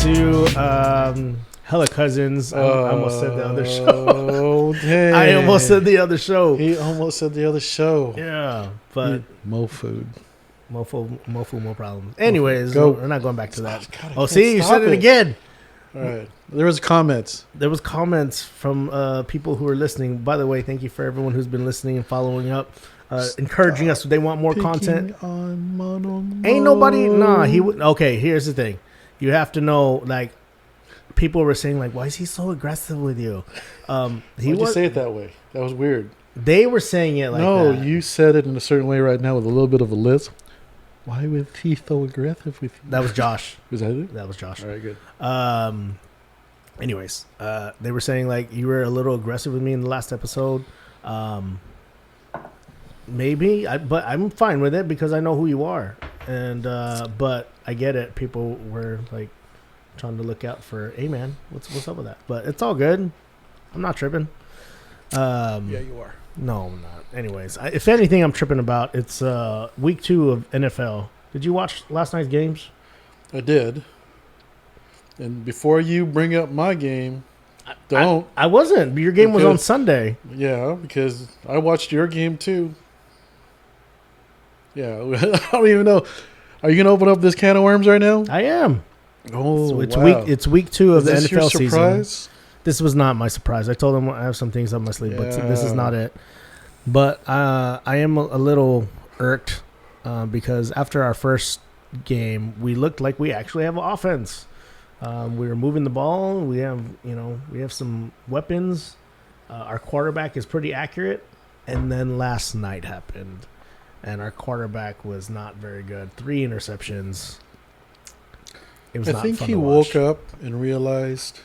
to Hella Cousins. I almost said the other show. Oh, dang. I almost said the other show. He almost said the other show. Yeah, but Mo food. Mofo, Mo problems. Anyways, Go. we're not going back to that. God, I Oh, can't see, you stop said it again. All right. There was comments. There was comments from people who are listening. By the way, thank you for everyone who's been listening and following up, encouraging us. They want more content. On Mono. Ain't nobody. Nah, he would. Okay, here's the thing. You have to know, like, people were saying, like, why is he so aggressive with you? Why'd you say it that way? That was weird. They were saying it like no, that. you said it in a certain way right now with a little bit of a lisp. Why was he so aggressive with you? That was Josh. Was that it? That was Josh. All right, good. Anyways, they were saying, like, you were a little aggressive with me in the last episode. Maybe, but I'm fine with it because I know who you are. And but I get it. People were like trying to look out for, hey man, what's up with that? But it's all good. I'm not tripping. Yeah, you are. No, I'm not. Anyways, if anything, I'm tripping about it's week 2 of NFL. Did you watch last night's games? I did. And before you bring up my game, don't. I wasn't. Your game was on Because- Sunday. Yeah, because I watched your game too. Yeah, I don't even know. Are you gonna open up this can of worms right now? I am. Oh, It's wow. week 2 of Is the this your NFL season. surprise? This was not my surprise. I told them I have some things up my sleeve, but this is Yeah. not it. But I am a little irked because after our first game, we looked like we actually have an offense. We were moving the ball. We have some weapons. Our quarterback is pretty accurate. And then last night happened, and our quarterback was not very good. 3 interceptions. It was I not think fun he to watch. woke up and realized,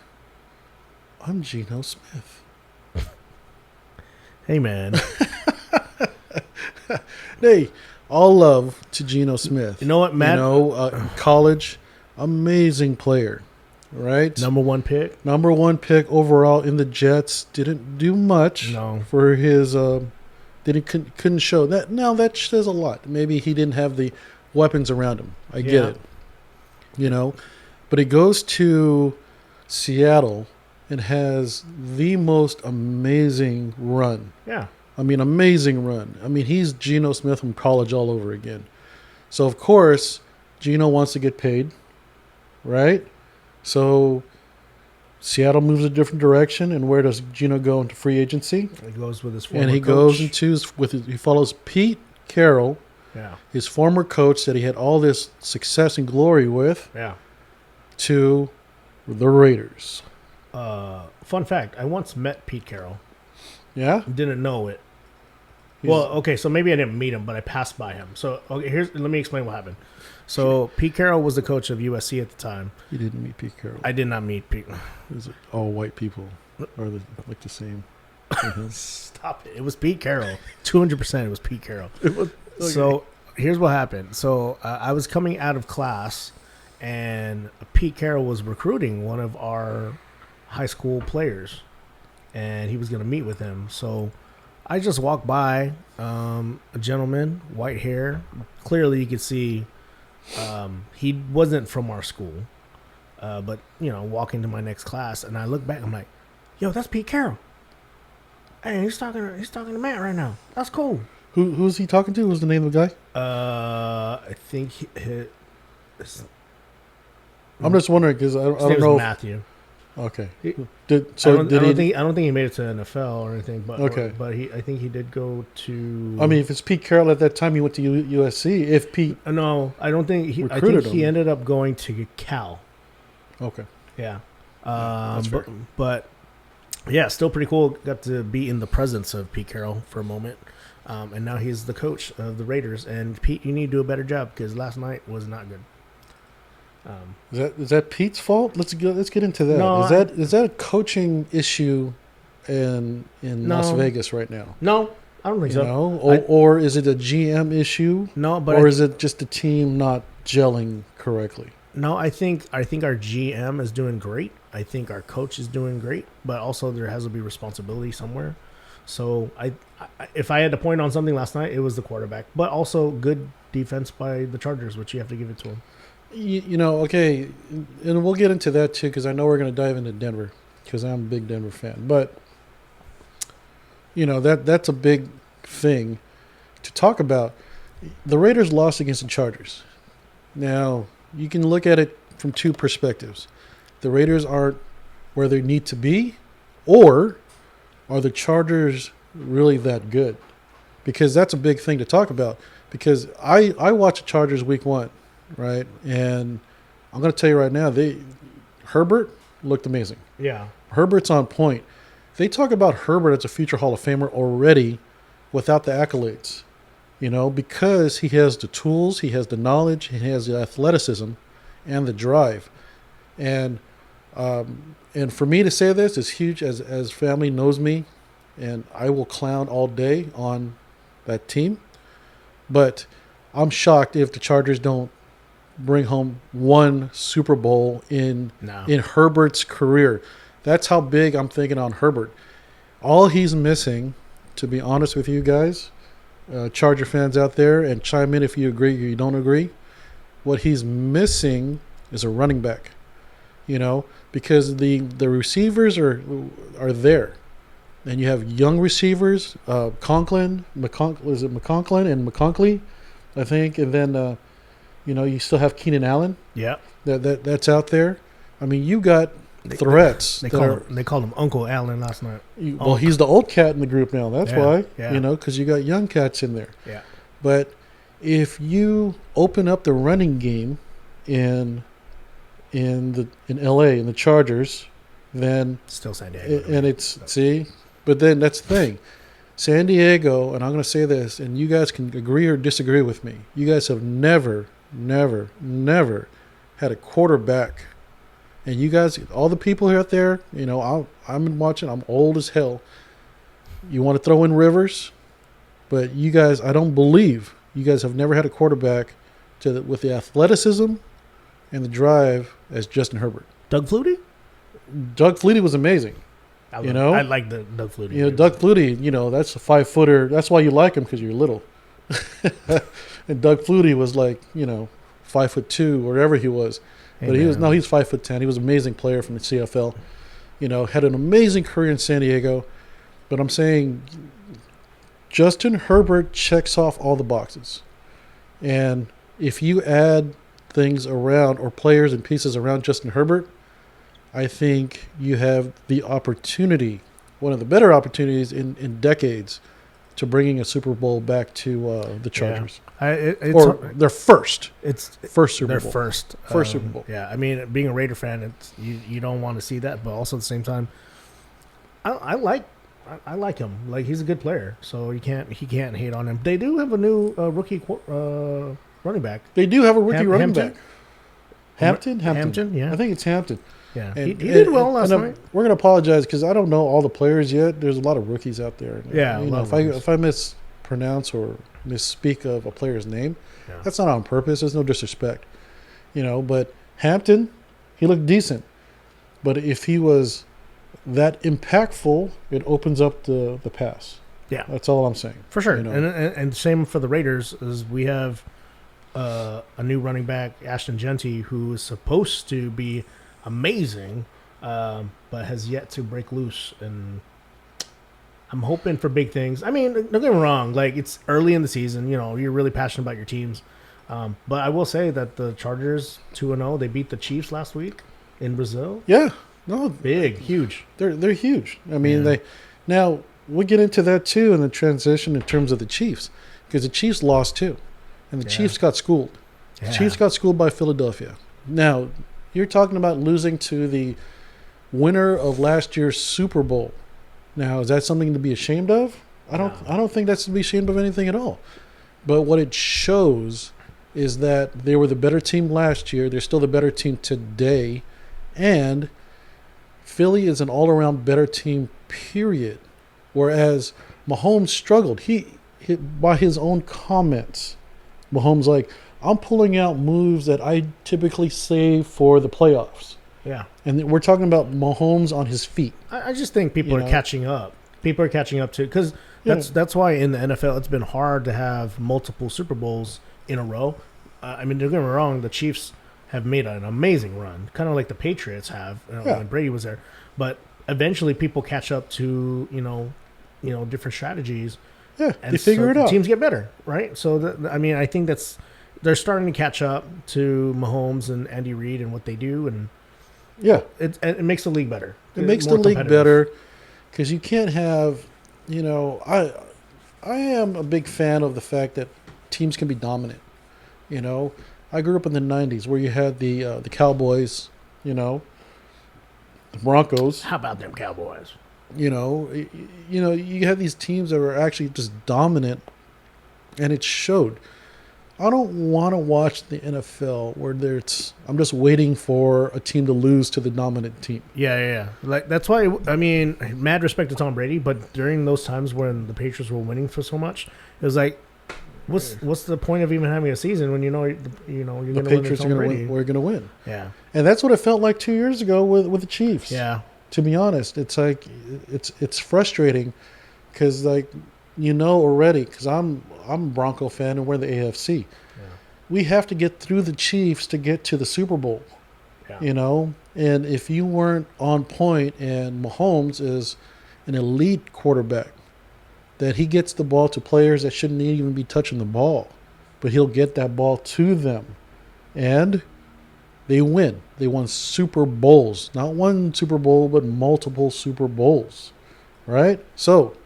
I'm Geno Smith. Hey man, Hey, all love to Geno Smith. you know what, Matt? In college, amazing player, right? Number 1 pick. Number 1 pick overall in the Jets. Didn't do much No. for his. Couldn't show that. Now that says a lot. Maybe he didn't have the weapons around him. I get it. But he goes to Seattle and has the most amazing run. Yeah. I mean, amazing run. I mean, he's Geno Smith from college all over again. So, of course, Geno wants to get paid, right? So, Seattle moves a different direction. And where does Geno go into free agency? He goes with his former And he coach. goes into he follows Pete Carroll, Yeah. his former coach that he had all this success and glory with, Yeah. to the Raiders. Fun fact: I once met Pete Carroll. Yeah? Didn't know it. He's- Well, okay, so maybe I didn't meet him, but I passed by him. So okay, let me explain what happened. So Pete Carroll was the coach of USC at the time. You didn't meet Pete Carroll. I did not meet Pete. It was all white people are like the same. Stop it! It was Pete Carroll. 200%. It was Pete Carroll. Okay. So here's what happened. So I was coming out of class, and Pete Carroll was recruiting one of our high school players, and he was going to meet with him. So I just walked by a gentleman, white hair. Clearly, you could see he wasn't from our school, but walking to my next class, and I look back. I'm like, "Yo, that's Pete Carroll. Hey, he's talking to Matt right now. That's cool." Who's he talking to? Who's the name of the guy? I think his I'm just wondering because I name don't is know. Matthew. Okay. He- I I don't think he made it to NFL or anything. But Okay. but I think he did go to. I mean, if it's Pete Carroll at that time, he went to USC. If Pete, no, I don't think he. I Recruited think he him. ended up going to Cal. okay, Yeah. That's fair. But yeah, still pretty cool. Got to be in the presence of Pete Carroll for a moment. And now he's the coach of the Raiders. And Pete, you need to do a better job because last night was not good. is that Pete's fault? Let's get into that. No, Is that a coaching issue in Las No. Vegas right now? No, I don't think You so. know, or is it a GM issue, No, but or is it just the team not gelling correctly? No, I think our GM is doing great. I think our coach is doing great, but also there has to be responsibility somewhere. So if I had to point on something last night, it was the quarterback, but also good defense by the Chargers, which you have to give it to them. Okay, and we'll get into that too because I know we're going to dive into Denver because I'm a big Denver fan. But that's a big thing to talk about. The Raiders lost against the Chargers. Now you can look at it from two perspectives. The Raiders aren't where they need to be, or are the Chargers really that good? Because that's a big thing to talk about. Because I watched the Chargers week 1, right? And I'm going to tell you right now, Herbert looked amazing. Yeah. Herbert's on point. They talk about Herbert as a future Hall of Famer already without the accolades, because he has the tools, he has the knowledge, he has the athleticism and the drive. And for me to say this is huge as family knows me, and I will clown all day on that team. But I'm shocked if the Chargers don't bring home one Super Bowl in Herbert's career. That's how big I'm thinking on Herbert. All he's missing, to be honest with you guys, Charger fans out there, and chime in if you agree or you don't agree, what he's missing is a running back. Because the receivers are there. And you have young receivers, McConklin and McConkley, I think, and then you still have Keenan Allen. Yeah, that's out there. I mean, you got threats. They called him Uncle Allen last night. Well, he's the old cat in the group now. That's why, yeah. Because you got young cats in there. Yeah. But if you open up the running game in LA in the Chargers, then still San Diego, and but then that's the thing. San Diego, and I'm going to say this, and you guys can agree or disagree with me. You guys have never had a quarterback. And you guys, all the people out there, I'm watching, I'm old as hell. You want to throw in Rivers, but you guys, I don't believe you guys have never had a quarterback with the athleticism and the drive as Justin Herbert. Doug Flutie? Doug Flutie was amazing. I like the Doug Flutie. Doug Flutie, that's a 5-footer. That's why you like him, because you're little. And Doug Flutie was like, 5'2", wherever he was. But he's 5'10". He was an amazing player from the CFL. Had an amazing career in San Diego. But I'm saying Justin Herbert checks off all the boxes. And if you add things around or players and pieces around Justin Herbert, I think you have the opportunity, one of the better opportunities in decades, to bringing a Super Bowl back to the Chargers. Yeah. Their first. It's first Super Bowl. Their first Super Bowl. Yeah, I mean, being a Raider fan, you don't want to see that, but also at the same time, I like him. Like, he's a good player, so he can't hate on him. They do have a new rookie running back. They do have a rookie running back. Hampton, yeah. I think it's Hampton. Yeah, he did well last night. We're going to apologize because I don't know all the players yet. There's a lot of rookies out there. Yeah, if I mispronounce or misspeak of a player's name, that's not on purpose. There's no disrespect. But Hampton, he looked decent. But if he was that impactful, it opens up the pass. Yeah. That's all I'm saying. For sure. And same for the Raiders, is we have a new running back, Ashton Genty, who is supposed to be amazing, but has yet to break loose, and I'm hoping for big things. I mean, don't get me wrong, like, it's early in the season, you're really passionate about your teams, but I will say that the Chargers 2-0, they beat the Chiefs last week in Brazil. Yeah, huge. They're huge. I mean, now we'll get into that too in the transition in terms of the Chiefs, because the Chiefs lost too, and the Chiefs got schooled. The Chiefs got schooled by Philadelphia. Now, you're talking about losing to the winner of last year's Super Bowl. Now, is that something to be ashamed of? I don't think that's to be ashamed of anything at all. But what it shows is that they were the better team last year. They're still the better team today. And Philly is an all-around better team, period. Whereas Mahomes struggled. He by his own comments, Mahomes like, I'm pulling out moves that I typically save for the playoffs. Yeah. And we're talking about Mahomes on his feet. I just think people are catching up. People are catching up too, because that's why in the NFL it's been hard to have multiple Super Bowls in a row. I mean, don't get me wrong, the Chiefs have made an amazing run, kind of like the Patriots have Yeah. when Brady was there. But eventually, people catch up to different strategies, Yeah, and they figure so it out. teams get better, right? So I mean, I think they're starting to catch up to Mahomes and Andy Reid and what they do, and Yeah, it makes the league better. it makes More the league competitive. better because you can't have, I am a big fan of the fact that teams can be dominant. You know, I grew up in the '90s where you had the Cowboys, the Broncos. How about them Cowboys? You had these teams that were actually just dominant, and it showed. I don't want to watch the NFL where I'm just waiting for a team to lose to the dominant team. Yeah. Like that's why I mean, mad respect to Tom Brady, but during those times when the Patriots were winning for so much, it was like, what's the point of even having a season when you're The going to win Patriots with are Tom going to Brady? win. We're going to win, Yeah, and that's what it felt like 2 years ago with the Chiefs. yeah, To be honest, it's like it's frustrating because already because I'm a Bronco fan and we're the AFC. We have to get through the Chiefs to get to the Super Bowl. yeah. And if you weren't on point, and Mahomes is an elite quarterback, that he gets the ball to players that shouldn't even be touching the ball, but he'll get that ball to them, and they win. They won Super Bowls, not one Super Bowl, but multiple Super Bowls, right? So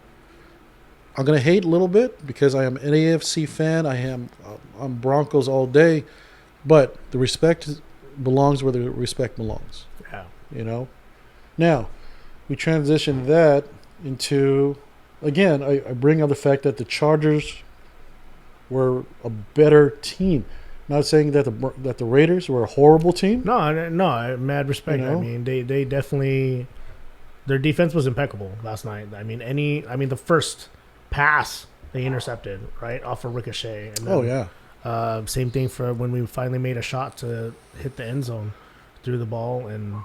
I'm gonna hate a little bit because I am an AFC fan. I'm Broncos all day, but the respect belongs where the respect belongs. Yeah. Now, we transition that into, again, I bring up the fact that the Chargers were a better team. Not saying that the Raiders were a horrible team. No, mad respect. You know? I mean, they definitely their defense was impeccable last night. I mean, the first pass they intercepted right off a ricochet. And then, Oh yeah, same thing for when we finally made a shot to hit the end zone, threw the ball and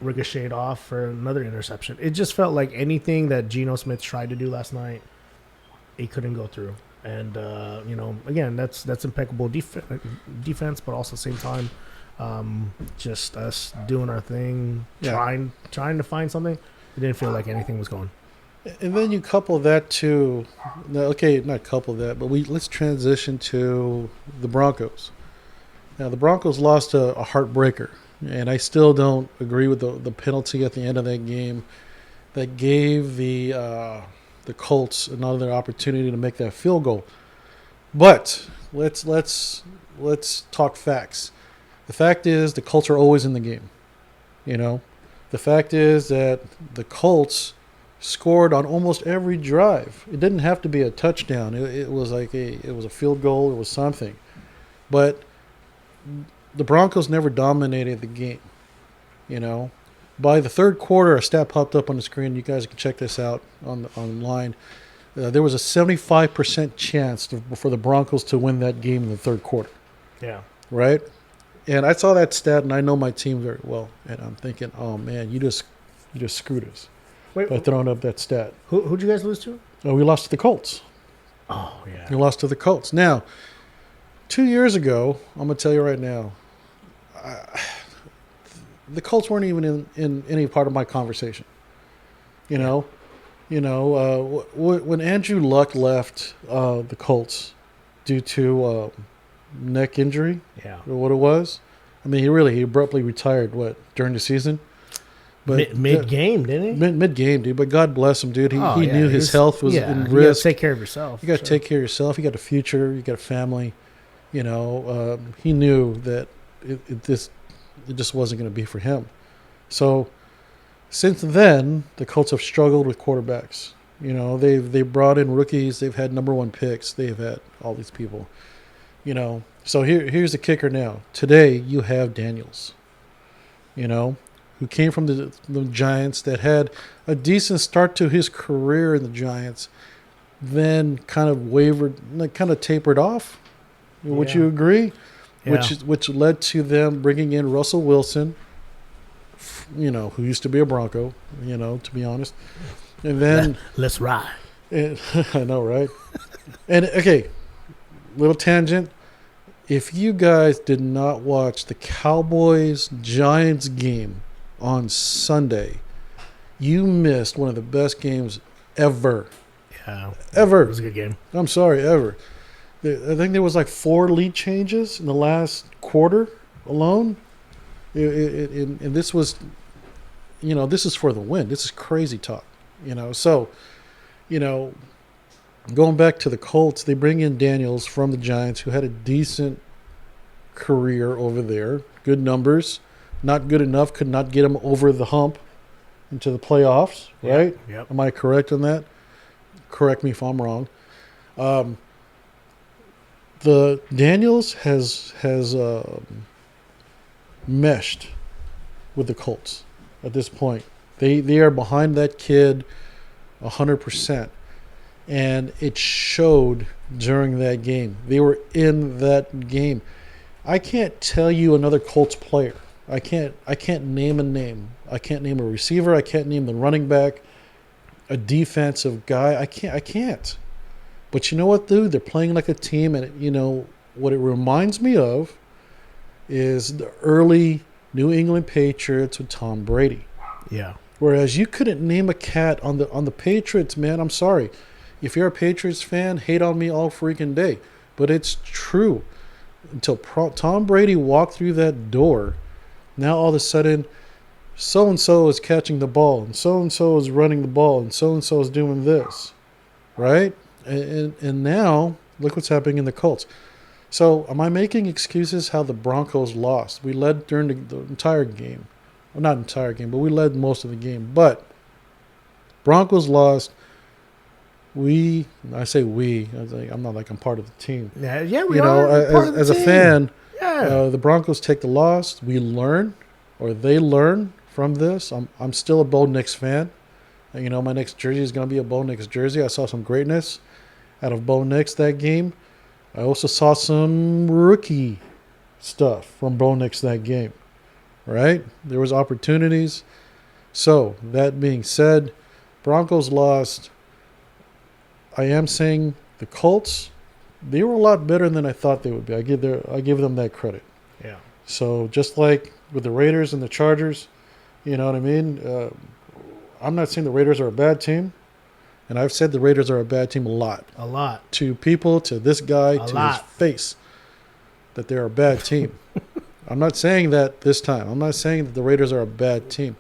ricocheted off for another interception. It just felt like anything that Geno Smith tried to do last night, he couldn't go through. And again, that's impeccable defense, but also at the same time, just us doing our thing, Yeah. trying to find something. It didn't feel like anything was going. and then you couple that to, okay, not couple that, but let's transition to the Broncos. Now the Broncos lost a heartbreaker, and I still don't agree with the penalty at the end of that game that gave the Colts another opportunity to make that field goal. But let's talk facts. The fact is the Colts are always in the game. The fact is that the Colts scored on almost every drive. It didn't have to be a touchdown. It was like it was a field goal. It was something. But the Broncos never dominated the game. By the third quarter, a stat popped up on the screen. You guys can check this out online. There was a 75% chance for the Broncos to win that game in the third quarter. Yeah. Right? And I saw that stat, and I know my team very well. And I'm thinking, oh man, you just screwed us Wait, by throwing up that stat. who'd you guys lose to? Oh, we lost to the Colts. Oh yeah. We lost to the Colts. Now, 2 years ago, I'm gonna tell you right now, the Colts weren't even in any part of my conversation. When Andrew Luck left the Colts due to neck injury, Yeah. or what it was, I mean, he abruptly retired during the season. But Mid game, didn't he? mid game, dude. But God bless him, dude. He Yeah, knew his health was in You gotta risk. take care of yourself. You got to take care of yourself. You got a future. You got a family. He knew that it just wasn't going to be for him. So since then, the Colts have struggled with quarterbacks. They brought in rookies. They've had number one picks. They've had all these people. So here's the kicker. Now today you have Daniels. Who came from the Giants, that had a decent start to his career in the Giants, then kind of wavered, kind of tapered off. Would Yeah. you agree? Yeah. Which led to them bringing in Russell Wilson, who used to be a Bronco, to be honest. And then, Let's ride. I know, right? And okay, little tangent. If you guys did not watch the Cowboys Giants game on Sunday, you missed one of the best games ever. Yeah, it Ever. was a good game. I'm sorry, ever. I think there was like 4 lead changes in the last quarter alone. And this was, this is for the win. This is crazy talk, So, going back to the Colts, they bring in Daniels from the Giants, who had a decent career over there. Good numbers. Not good enough. Could not get him over the hump into the playoffs, right? Yep. Am I correct on that? Correct me if I'm wrong. The Daniels has meshed with the Colts at this point. They are behind that kid 100%. And it showed during that game. They were in that game. I can't tell you another Colts player. I can't name a name. I can't name a receiver. I can't name the running back, a defensive guy. I can't. But you know what, dude? They're playing like a team, and what it reminds me of is the early New England Patriots with Tom Brady. Yeah. Whereas you couldn't name a cat on the Patriots, man. I'm sorry. If you're a Patriots fan, hate on me all freaking day. But it's true. Until Tom Brady walked through that door, now all of a sudden, so-and-so is catching the ball, and so-and-so is running the ball, and so-and-so is doing this. Right? And now, look what's happening in the Colts. So, am I making excuses how the Broncos lost? We led during the entire game. Well, not entire game, but we led most of the game. But Broncos lost. I say we. I'm not like I'm part of the team. Yeah, we are. As a fan, Yeah. the Broncos take the loss. We learn, or they learn from this. I'm still a Bo Nix fan. And, my next jersey is going to be a Bo Nix jersey. I saw some greatness out of Bo Nix that game. I also saw some rookie stuff from Bo Nix that game. Right? There was opportunities. So, that being said, Broncos lost. I am saying the Colts, they were a lot better than I thought they would be. I give them that credit. Yeah. So just like with the Raiders and the Chargers, you know what I mean? I'm not saying the Raiders are a bad team, and I've said the Raiders are a bad team a lot. A lot. To people, to this guy, A to lot. his face, that they're a bad team. I'm not saying that this time. I'm not saying that the Raiders are a bad team.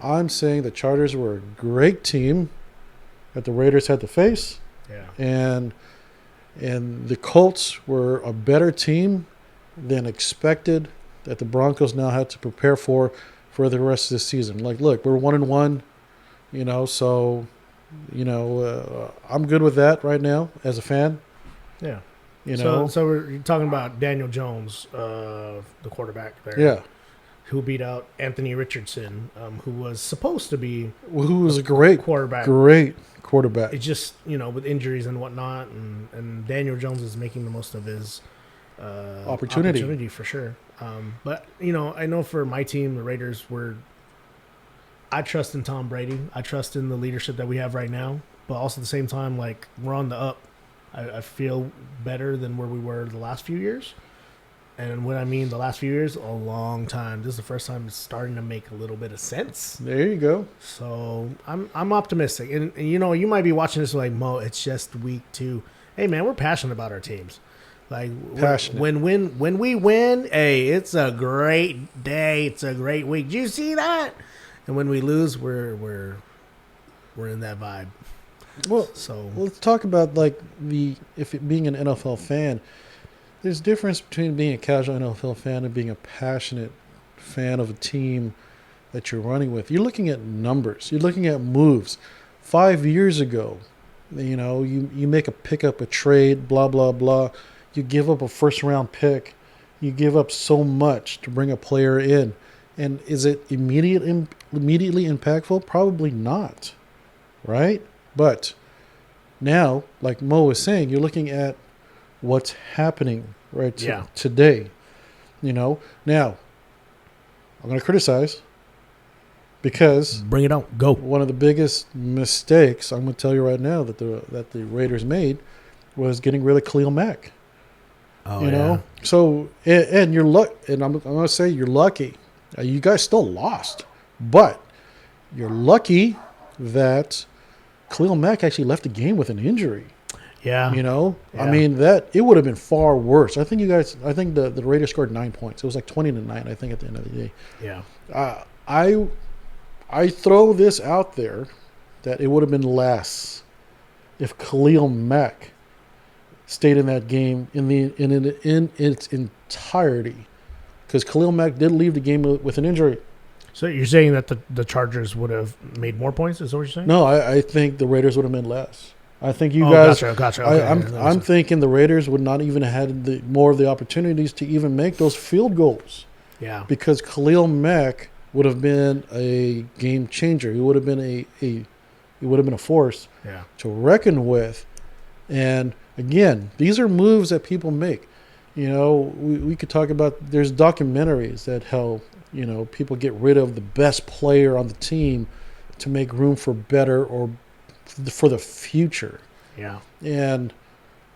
I'm saying the Chargers were a great team that the Raiders had to face. Yeah. And the Colts were a better team than expected that the Broncos now had to prepare for the rest of the season. Like, look, we're 1-1, so, I'm good with that right now as a fan. Yeah. So So we're talking about Daniel Jones, the quarterback there. yeah, Who beat out Anthony Richardson, who was supposed to be who was a great quarterback. quarterback. It's just, with injuries and whatnot, and Daniel Jones is making the most of his opportunity for sure. But, I know for my team, the Raiders, I trust in Tom Brady. I trust in the leadership that we have right now. But also at the same time, like, we're on the up. I feel better than where we were the last few years. And when I mean the last few years, a long time. This is the first time it's starting to make a little bit of sense. There you go. So I'm optimistic. And you might be watching this like, Mo, it's just week 2. Hey, man, we're passionate about our teams. Like, Passionate. when we win, hey, it's a great day. It's a great week. Did you see that? And when we lose, we're in that vibe. Well, So let's talk about being an NFL fan. There's a difference between being a casual NFL fan and being a passionate fan of a team that you're running with. You're looking at numbers. You're looking at moves. 5 years ago, you make a pickup, a trade, blah, blah, blah. You give up a first-round pick. You give up so much to bring a player in. And is it immediately impactful? Probably not, right? But now, like Mo was saying, you're looking at what's happening today. Now, I'm going to criticize because bring it on. Go. one of the biggest mistakes I'm going to tell you right now that the Raiders made was getting rid of Khalil Mack. Oh, you yeah. know. So and you're and I'm gonna say you're lucky. You guys still lost, but you're lucky that Khalil Mack actually left the game with an injury. Yeah. You know, I Yeah. mean that it would have been far worse. I think the Raiders scored 9 points. It was like 20-9. I think at the end of the day. Yeah. I throw this out there that it would have been less if Khalil Mack stayed in that game in its entirety, because Khalil Mack did leave the game with an injury. So you're saying that the Chargers would have made more points? Is that what you're saying? No, I think the Raiders would have been less. I think you Oh, guys. gotcha. Okay, I'm thinking the Raiders would not even have had more of the opportunities to even make those field goals, yeah. because Khalil Mack would have been a game changer. He would have been he would have been a force Yeah. to reckon with. And again, these are moves that people make. You know, we could talk about, there's documentaries that how, you know, people get rid of the best player on the team to make room for better or for the future. Yeah. And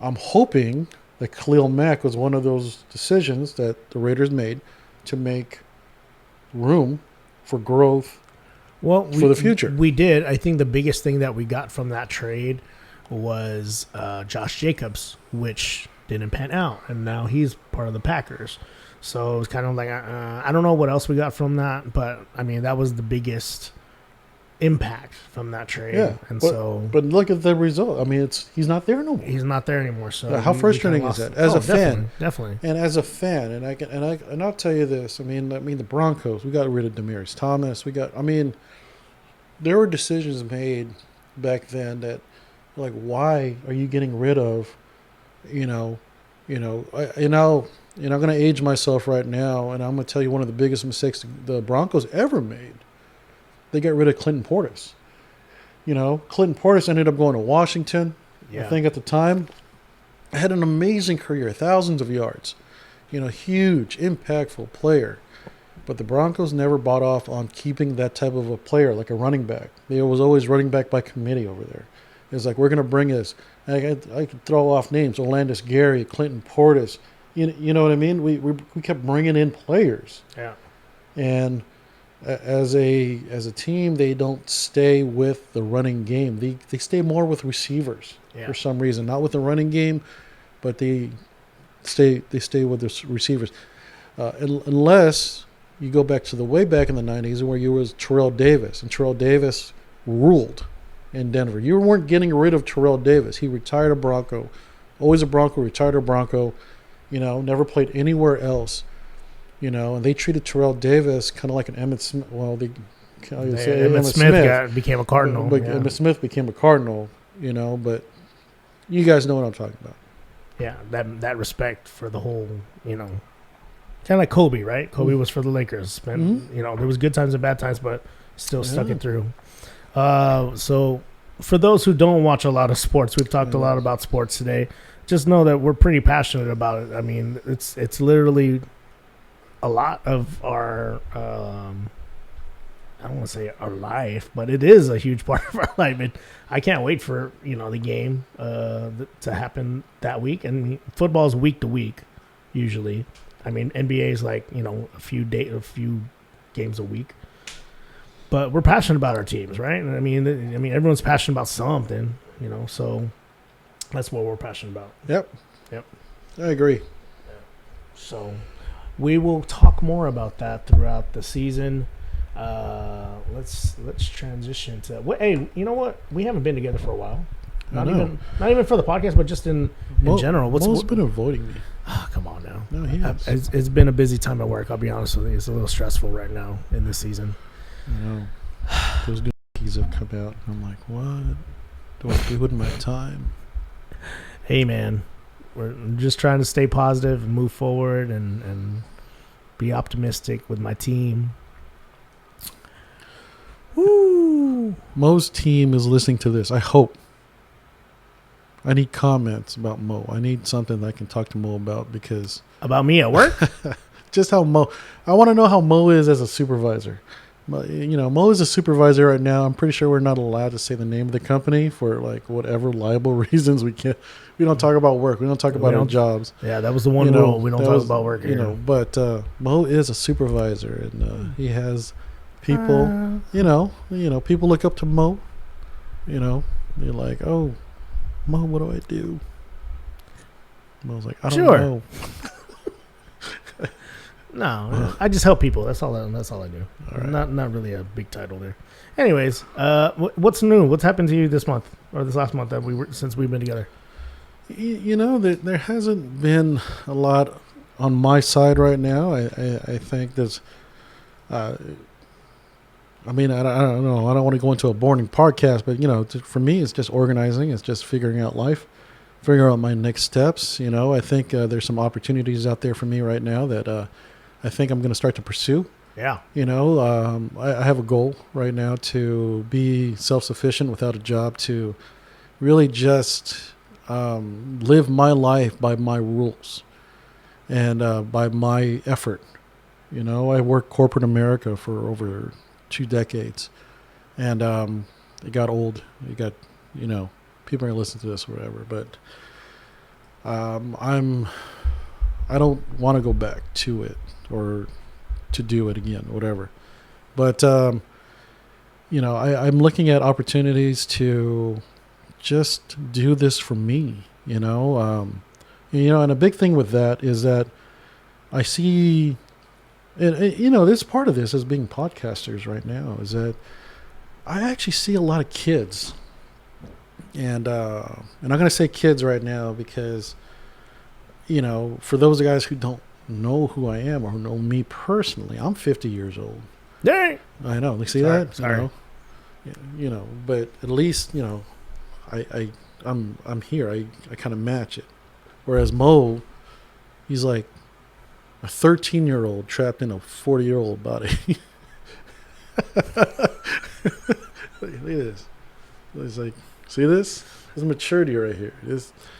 I'm hoping that Khalil Mack was one of those decisions that the Raiders made to make room for growth for the future. We did. I think the biggest thing that we got from that trade was Josh Jacobs, which didn't pan out, and now he's part of the Packers. So it was kind of like I don't know what else we got from that, but I mean that was the biggest impact from that trade. Yeah, and but look at the result. I mean, he's not there no more. he's not there anymore. So How frustrating is that as a fan? Definitely. And as a fan, and I'll tell you this. I mean the Broncos. We got rid of Demaryius Thomas. There were decisions made back then that, like, why are you getting rid of, I'm going to age myself right now, and I'm going to tell you one of the biggest mistakes the Broncos ever made. They got rid of Clinton Portis. Clinton Portis ended up going to Washington. Yeah. I think at the time, had an amazing career, thousands of yards. Huge, impactful player. But the Broncos never bought off on keeping that type of a player, like a running back. They was always running back by committee over there. It's like, we're going to bring this. I could throw off names: Orlandis Gary, Clinton Portis. You know what I mean? We kept bringing in players. Yeah. And as a team, they don't stay with the running game. They stay more with receivers for some reason, not with the running game, but they stay with the receivers, unless you go back to the way back in the 90s where you was Terrell Davis, and Terrell Davis ruled in Denver. You weren't getting rid of Terrell Davis. He retired a Bronco, always a Bronco, retired a Bronco. Never played anywhere else. And they treated Terrell Davis kind of like an Emmitt Smith. Well, Emmitt Smith became a Cardinal. But Emmitt Smith became a Cardinal, but you guys know what I'm talking about. Yeah, that respect for the whole, kind of like Kobe, right? Kobe was for the Lakers. There was good times and bad times, but still stuck it through. So for those who don't watch a lot of sports, we've talked a lot about sports today. Just know that we're pretty passionate about it. I mean, it's literally a lot of our, I don't want to say our life, but it is a huge part of our life. And I can't wait for, the game to happen that week. And football is week to week, usually. I mean, NBA is like, a few games a week. But we're passionate about our teams, right? And I mean, everyone's passionate about something, so that's what we're passionate about. Yep. I agree. So we will talk more about that throughout the season. Let's transition to hey, you know what? We haven't been together for a while. Not even for the podcast, but just in general. Mo's been avoiding me. Oh, come on now. No, he has. It's been a busy time at work. I'll be honest with you. It's a little stressful right now in this season. Those dookies have come out. I'm like, what do I do with my time? Hey, man. We're just trying to stay positive and move forward and be optimistic with my team. Woo! Mo's team is listening to this. I hope. I need comments about Mo. I need something that I can talk to Mo about, because about me at work. just how Mo. I want to know how Mo is as a supervisor. Mo is a supervisor right now. I'm pretty sure we're not allowed to say the name of the company for like whatever liable reasons. We don't talk about work. We don't talk about our jobs. Yeah, that was the one rule. We don't talk about work here. But Mo is a supervisor, and he has people. People look up to Mo. They're like, "Oh, Mo, what do I do?" Mo's like, "I don't know." No, I just help people. That's all I do. Right. Not really a big title there. Anyways, what's new? What's happened to you this month or this last month since we've been together? There hasn't been a lot on my side right now. I think there's. I don't know. I don't want to go into a boring podcast, but for me, it's just organizing. It's just figuring out life, figuring out my next steps. I think there's some opportunities out there for me right now that I think I'm going to start to pursue. Yeah. I have a goal right now to be self-sufficient without a job, to really just live my life by my rules and by my effort. I worked corporate America for over 2 decades, and it got old. It got, people are going to listen to this or whatever, but I don't want to go back to it or to do it again, whatever. But, I'm looking at opportunities to just do this for me, and a big thing with that is that I see, this part of this as being podcasters right now is that I actually see a lot of kids, and I'm going to say kids right now because, for those guys who don't know who I am or who know me personally, I'm 50 years old. Dang. I know. You see that? Sorry. But at least, I'm here. I kind of match it. Whereas Mo, he's like a 13-year-old trapped in a 40-year-old body. Look at this. It's like, see this? There's maturity right here.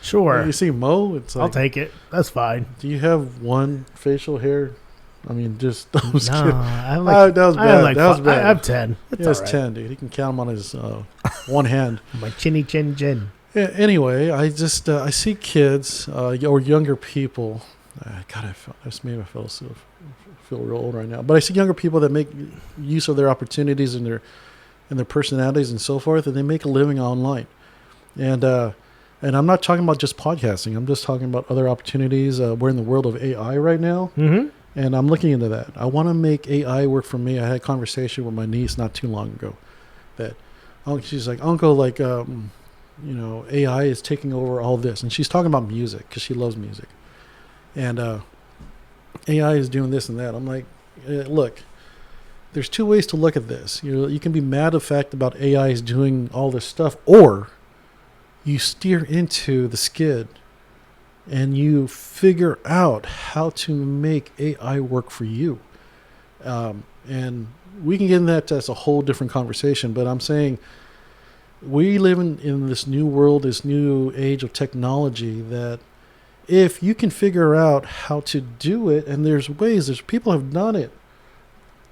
Sure. You see Mo? It's like, I'll take it. That's fine. Do you have one facial hair? I mean, just no. I have that was bad. That was bad. I have 10. It's 10, dude. He can count them on his one hand. My chinny chin chin. Yeah, anyway, I just I see kids or younger people. This made me feel real old right now. But I see younger people that make use of their opportunities and their personalities and so forth, and they make a living online. And I'm not talking about just podcasting. I'm just talking about other opportunities. We're in the world of AI right now, and I'm looking into that. I want to make AI work for me. I had a conversation with my niece not too long ago that she's like, Uncle, like, AI is taking over all this. And she's talking about music because she loves music. And AI is doing this and that. I'm like, look, there's 2 ways to look at this. You can be mad at the fact about AI is doing all this stuff, or you steer into the skid and you figure out how to make AI work for you. And we can get into that. That's a whole different conversation. But I'm saying we live in this new world, this new age of technology that if you can figure out how to do it, and there's people have done it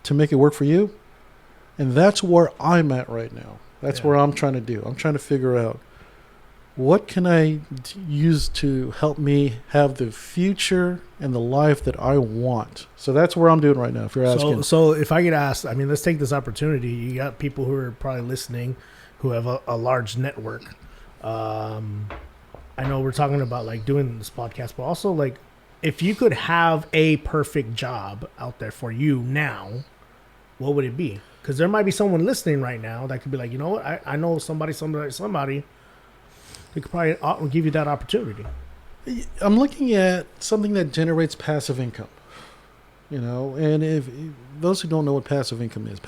to make it work for you. And that's where I'm at right now. That's where I'm trying to do. I'm trying to figure out what can I use to help me have the future and the life that I want. So that's where I'm doing right now, if you're asking. So if I get asked, I mean, let's take this opportunity. You got people who are probably listening who have a large network. I know we're talking about like doing this podcast, but also like if you could have a perfect job out there for you now, what would it be? Because there might be someone listening right now that could be like, you know what? I know somebody who could probably give you that opportunity. I'm looking at something that generates passive income. And if those who don't know what passive income is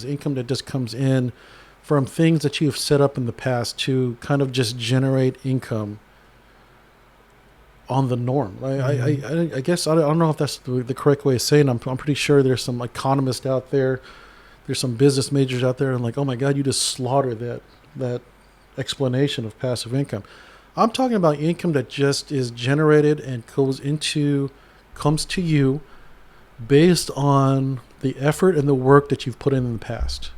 income that just comes in from things that you've set up in the past to kind of just generate income on the norm. I guess I don't know if that's the correct way of saying it. I'm pretty sure there's some economists out there. There's some business majors out there and like, oh my God, you just slaughtered that explanation of passive income. I'm talking about income that just is generated and comes to you based on the effort and the work that you've put in the past.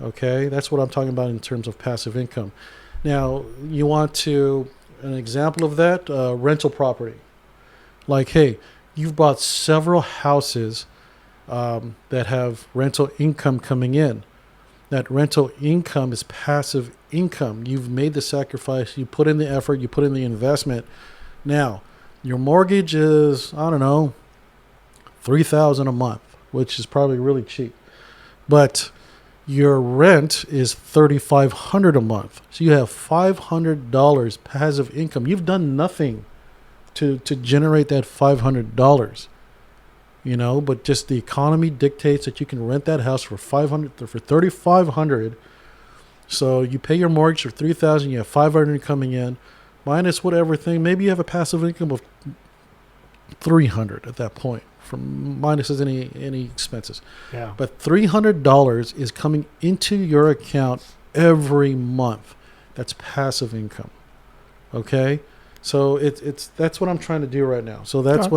Okay, that's what I'm talking about in terms of passive income. Now, you want to an example of that rental property. Like, hey, you've bought several houses that have rental income coming in. That rental income is passive income. You've made the sacrifice. You put in the effort. You put in the investment. Now, your mortgage is, I don't know, $3,000 a month, which is probably really cheap. But your rent is $3,500 a month. So you have $500 passive income. You've done nothing to generate that $500. But just the economy dictates that you can rent that house for $3,500. So you pay your mortgage for $3,000. You have $500 coming in, minus whatever thing. Maybe you have a passive income of $300 at that point, from minuses any expenses. Yeah. But $300 is coming into your account every month. That's passive income. Okay, so it's that's what I'm trying to do right now. So that's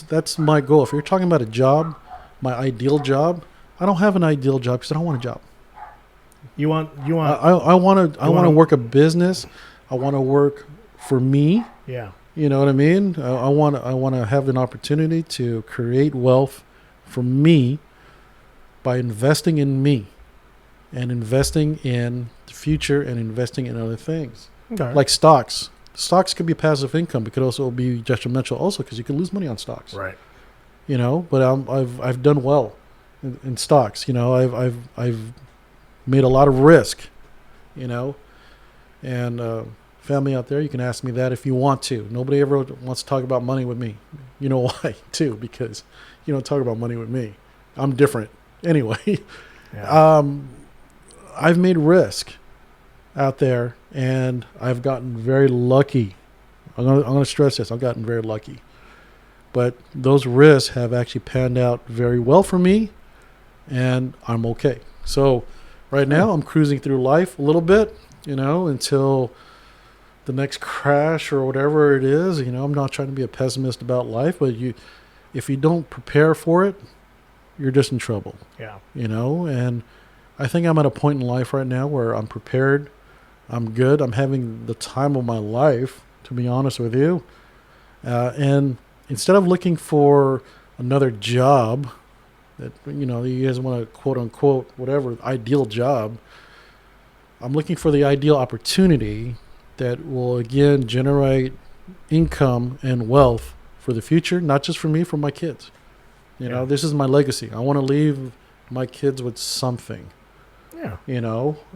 that's my goal. If you're talking about a job, my ideal job, I don't have an ideal job because I don't want a job. You want I want to work a business. I want to work for me. Yeah. You know what I mean? I want to have an opportunity to create wealth for me by investing in me and investing in the future and investing in other things. Okay. Like stocks. Stocks could be passive income. It could also be detrimental also because you can lose money on stocks. Right. But I've done well in stocks. I've made a lot of risk, and family out there, you can ask me that if you want to. Nobody ever wants to talk about money with me. You know why, too? Because you don't talk about money with me. I'm different. Anyway, Yeah. I've made risk out there, and I've gotten very lucky. I'm gonna stress this. I've gotten very lucky. But those risks have actually panned out very well for me, and I'm okay. So right now, I'm cruising through life a little bit, until the next crash or whatever it is. I'm not trying to be a pessimist about life, but if you don't prepare for it, you're just in trouble. Yeah. And I think I'm at a point in life right now where I'm prepared. I'm good. I'm having the time of my life, to be honest with you. And instead of looking for another job that, you guys want to quote unquote, whatever, ideal job, I'm looking for the ideal opportunity that will, again, generate income and wealth for the future, not just for me, for my kids. This is my legacy. I want to leave my kids with something. Yeah.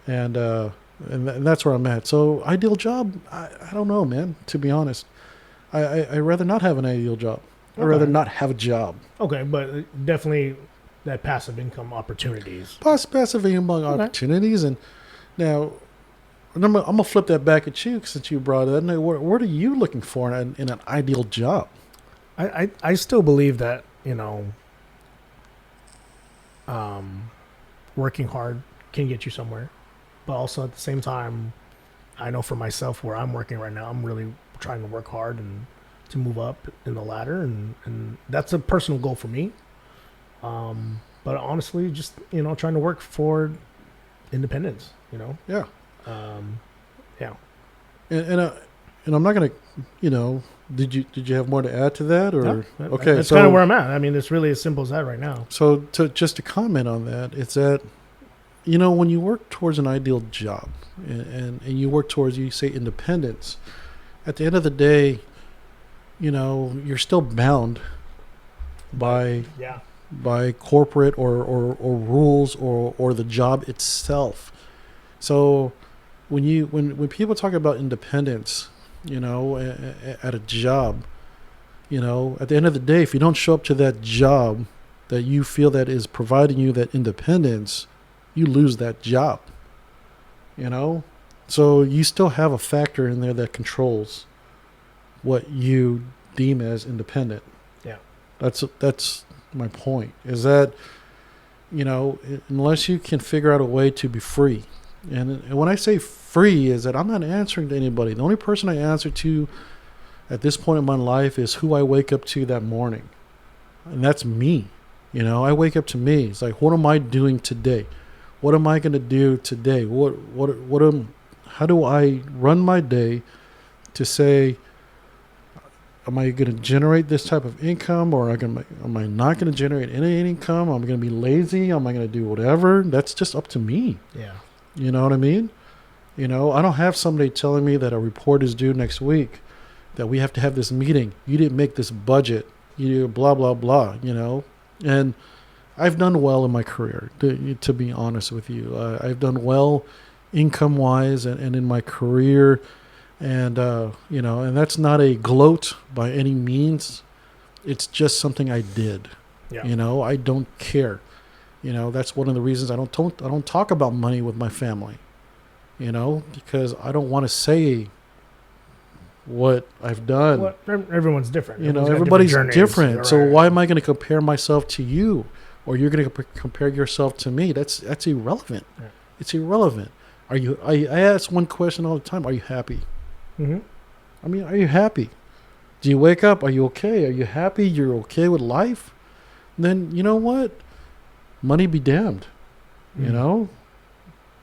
And that's where I'm at. So ideal job, I don't know, man, to be honest. I'd rather not have an ideal job. I'd rather not have a job. Okay, but definitely that passive income opportunities. Passive income opportunities. And now, I'm going to flip that back at you since you brought it up. What are you looking for in an ideal job? I still believe that, working hard can get you somewhere. But also at the same time, I know for myself where I'm working right now, I'm really trying to work hard and to move up in the ladder. And that's a personal goal for me. But honestly, just, trying to work for independence, Yeah. Yeah. And I'm not going to, did you have more to add to that? Or No, okay, that's kind of where I'm at. I mean, it's really as simple as that right now. So just to comment on that, it's that, when you work towards an ideal job and you work towards, you say, independence, at the end of the day, you're still bound by corporate or rules or the job itself. So when people talk about independence, at a job, at the end of the day, if you don't show up to that job that you feel that is providing you that independence, you lose that job. So you still have a factor in there that controls what you deem as independent. Yeah. That's my point, is that, unless you can figure out a way to be free. And when I say free, is that I'm not answering to anybody. The only person I answer to at this point in my life is who I wake up to that morning. And that's me. You know, I wake up to me. It's like, what am I doing today? What am I going to do today? How do I run my day to say, am I going to generate this type of income, or am I not going to generate any income? Am I going to be lazy? Am I going to do whatever? That's just up to me. Yeah. You know what I mean? You know, I don't have somebody telling me that a report is due next week, that we have to have this meeting. You didn't make this budget. You blah, blah, blah, you know? And I've done well in my career, to be honest with you. I've done well income-wise and in my career. And, you know, and that's not a gloat by any means. It's just something I did. Yeah. You know, I don't care. You know, that's one of the reasons I don't talk about money with my family. You know, because I don't want to say what I've done. Well, everyone's different. You know, Everyone's got everybody's different. journeys. So Right. why am I going to compare myself to you, or you're going to compare yourself to me? That's irrelevant. Yeah. It's irrelevant. Are you? I ask one question all the time. Are you happy? Mm-hmm. I mean, are you happy? Do you wake up? Are you okay? Are you happy? You're okay with life? Then you know what? Money be damned. You know.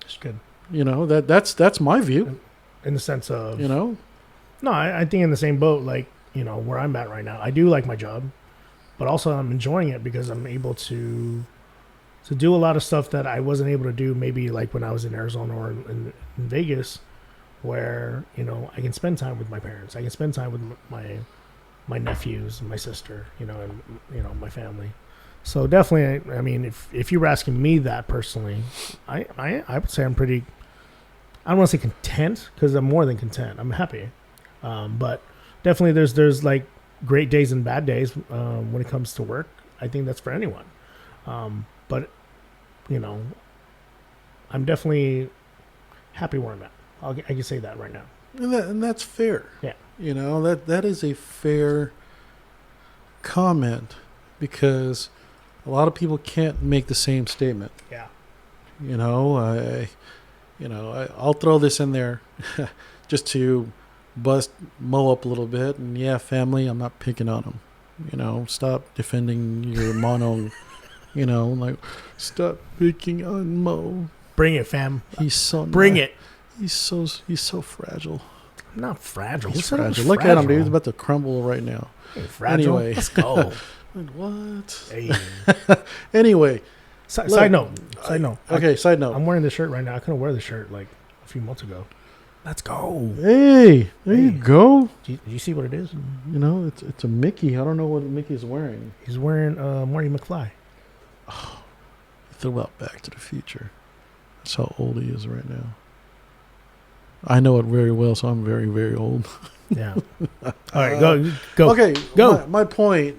It's good. You know, that's my view. In the sense of, You know. no, I think in the same boat, like, you know, where I'm at right now. I do like my job, but also I'm enjoying it because I'm able to do a lot of stuff that I wasn't able to do maybe like when I was in Arizona or in Vegas, where, you know, I can spend time with my parents. I can spend time with my nephews and my sister, you know, and, you know, my family. So definitely, I mean, if you were asking me that personally, I would say I'm pretty, I don't want to say content, because I'm more than content. I'm happy. But definitely there's like great days and bad days when it comes to work. I think that's for anyone. But, you know, I'm definitely happy where I'm at. I can say that right now. And that's fair. Yeah. You know, that is a fair comment, because a lot of people can't make the same statement. Yeah. You know, I'll throw this in there just to bust Mo up a little bit. And yeah, family, I'm not picking on him. You know, stop defending your mono. You know, like, stop picking on Mo. Bring it, fam. He's so Bring it. He's so fragile. I'm not fragile. He's Who said I was fragile. Look at him, dude. He's fragile? about to crumble right now. Hey, fragile. Anyway. Let's go. Like, what? Hey. Anyway. Side note. Okay, side note. I'm wearing this shirt right now. I couldn't wear this shirt like a few months ago. Let's go. Hey, there you Hey. go. Do you see what it is? You know, it's a Mickey. I don't know what Mickey's wearing. He's wearing Marty McFly. Throw out Back to the Future. That's how old he is right now. I know it very well, so I'm very, very old. Yeah. All right, go. Okay, Go. My point.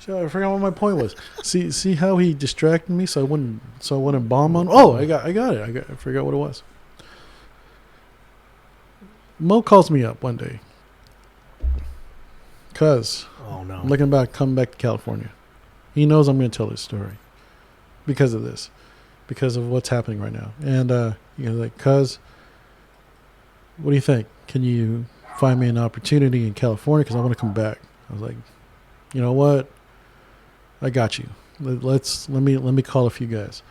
So I forgot what my point was. See how he distracted me, so I wouldn't bomb on. Oh, I got it. I forgot what it was. Mo calls me up one day, cause Oh no. I'm looking back, coming back to California. He knows I'm going to tell this story because of this, because of what's happening right now. And he goes like, "Cuz, what do you think? Can you find me an opportunity in California? Because I want to come back." I was like, "You know what? I got you. Let me call a few guys."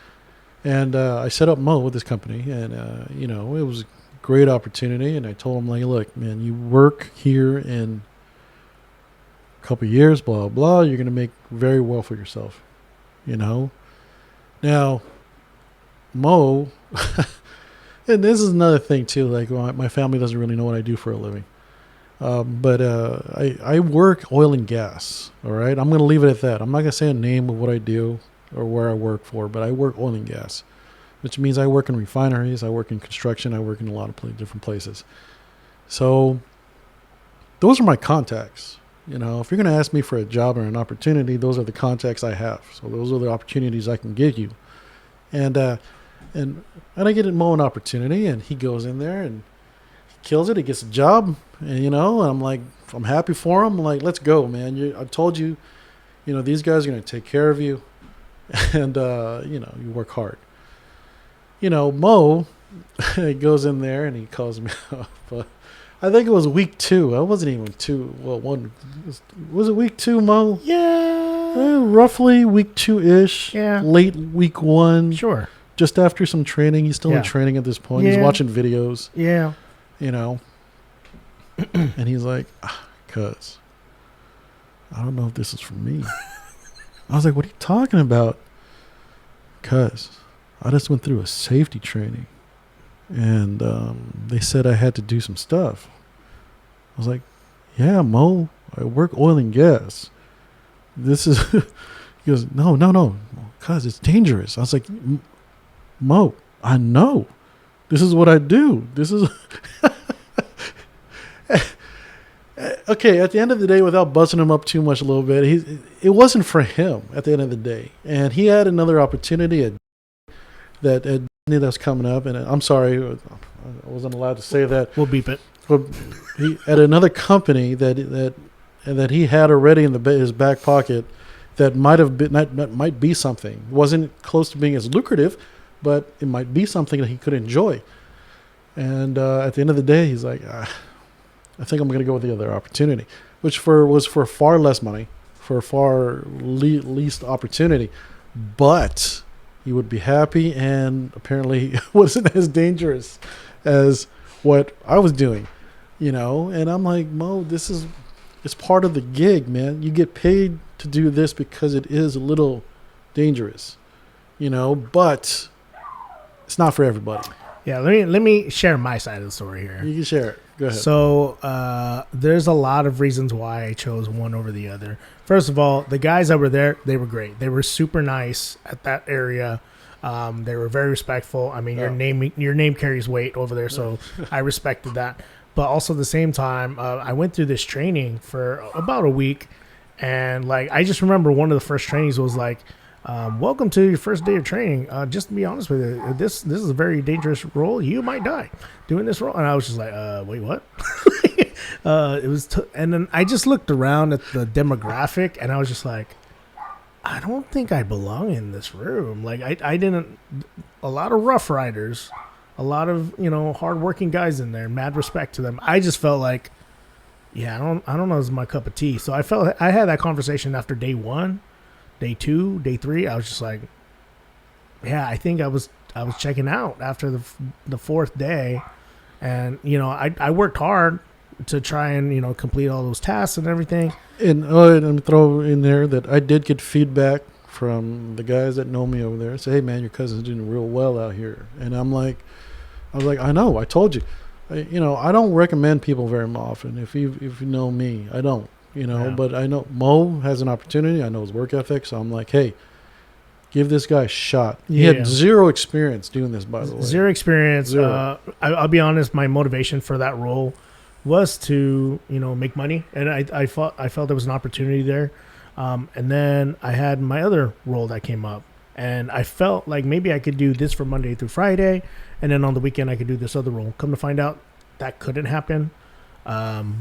And I set up Mo with this company, and you know, it was a great opportunity. And I told him, like, "Look, man, you work here in a couple of years, blah blah. You're gonna make very well for yourself, you know." Now, Mo, and this is another thing too. Like, my family doesn't really know what I do for a living. But I work oil and gas. All right, I'm going to leave it at that. I'm not going to say a name of what I do or where I work for, but I work oil and gas, which means I work in refineries, I work in construction, I work in a lot of different places. So those are my contacts. You know, if you're going to ask me for a job or an opportunity, those are the contacts I have. So those are the opportunities I can give you. And I get Mo an opportunity, and he goes in there and kills it. He gets a job, and you know, I'm like, I'm happy for him. I'm like, let's go, man. I told you, you know, these guys are going to take care of you, and you know, you work hard. You know, Mo goes in there and he calls me up. I think it was week 2. I wasn't even 2. Well, one was it week 2, Mo? Yeah. roughly week 2-ish. Yeah. Late week 1. Sure. Just after some training. He's still Yeah. in training at this point. He's Yeah. watching videos, Yeah. you know. And he's like, cuz, I don't know if this is for me. I was like, what are you talking about? Cuz, I just went through a safety training. And they said I had to do some stuff. I was like, yeah, Mo, I work oil and gas. This is, he goes, no, cuz it's dangerous. I was like, Mo, I know. This is what I do. This is, okay, at the end of the day, without busting him up too much a little bit, it wasn't for him at the end of the day. And he had another opportunity at Disney that's coming up. And I'm sorry, I wasn't allowed to say that. We'll beep it. But he at another company that he had already in his back pocket that might have been that might be something. It wasn't close to being as lucrative, but it might be something that he could enjoy. And at the end of the day, he's like, I think I'm going to go with the other opportunity, which was for far less money, for far least opportunity, but he would be happy, and apparently it wasn't as dangerous as what I was doing, you know. And I'm like, Mo, it's part of the gig, man. You get paid to do this because it is a little dangerous, you know, but it's not for everybody. Yeah, let me share my side of the story here. You can share it. Go ahead. So there's a lot of reasons why I chose one over the other. First of all, the guys that were there, they were great. They were super nice at that area. They were very respectful. I mean, your name carries weight over there, so I respected that. But also at the same time, I went through this training for about a week, and like I just remember one of the first trainings was like, welcome to your first day of training. Just to be honest with you, this is a very dangerous role. You might die doing this role. And I was just like, wait, what? And then I just looked around at the demographic, and I was just like, I don't think I belong in this room. Like I didn't. A lot of rough riders, a lot of hardworking guys in there. Mad respect to them. I just felt like, yeah, I don't know, it's my cup of tea. So I had that conversation after day 1. Day 2, day 3, I was just like, yeah, I think I was checking out after the 4th day. And I worked hard to try and complete all those tasks and everything. And let me throw in there that I did get feedback from the guys that know me over there. Say, hey man, your cousin's doing real well out here. And I was like, I know, I told you. I don't recommend people very often. If you know me, I don't. Yeah. But I know Mo has an opportunity. I know his work ethic. So I'm like, hey, give this guy a shot. He had zero experience doing this, by the way. Zero experience. Zero. I'll be honest, my motivation for that role was to, make money. And I felt there was an opportunity there. And then I had my other role that came up. And I felt like maybe I could do this for Monday through Friday. And then on the weekend, I could do this other role. Come to find out, that couldn't happen.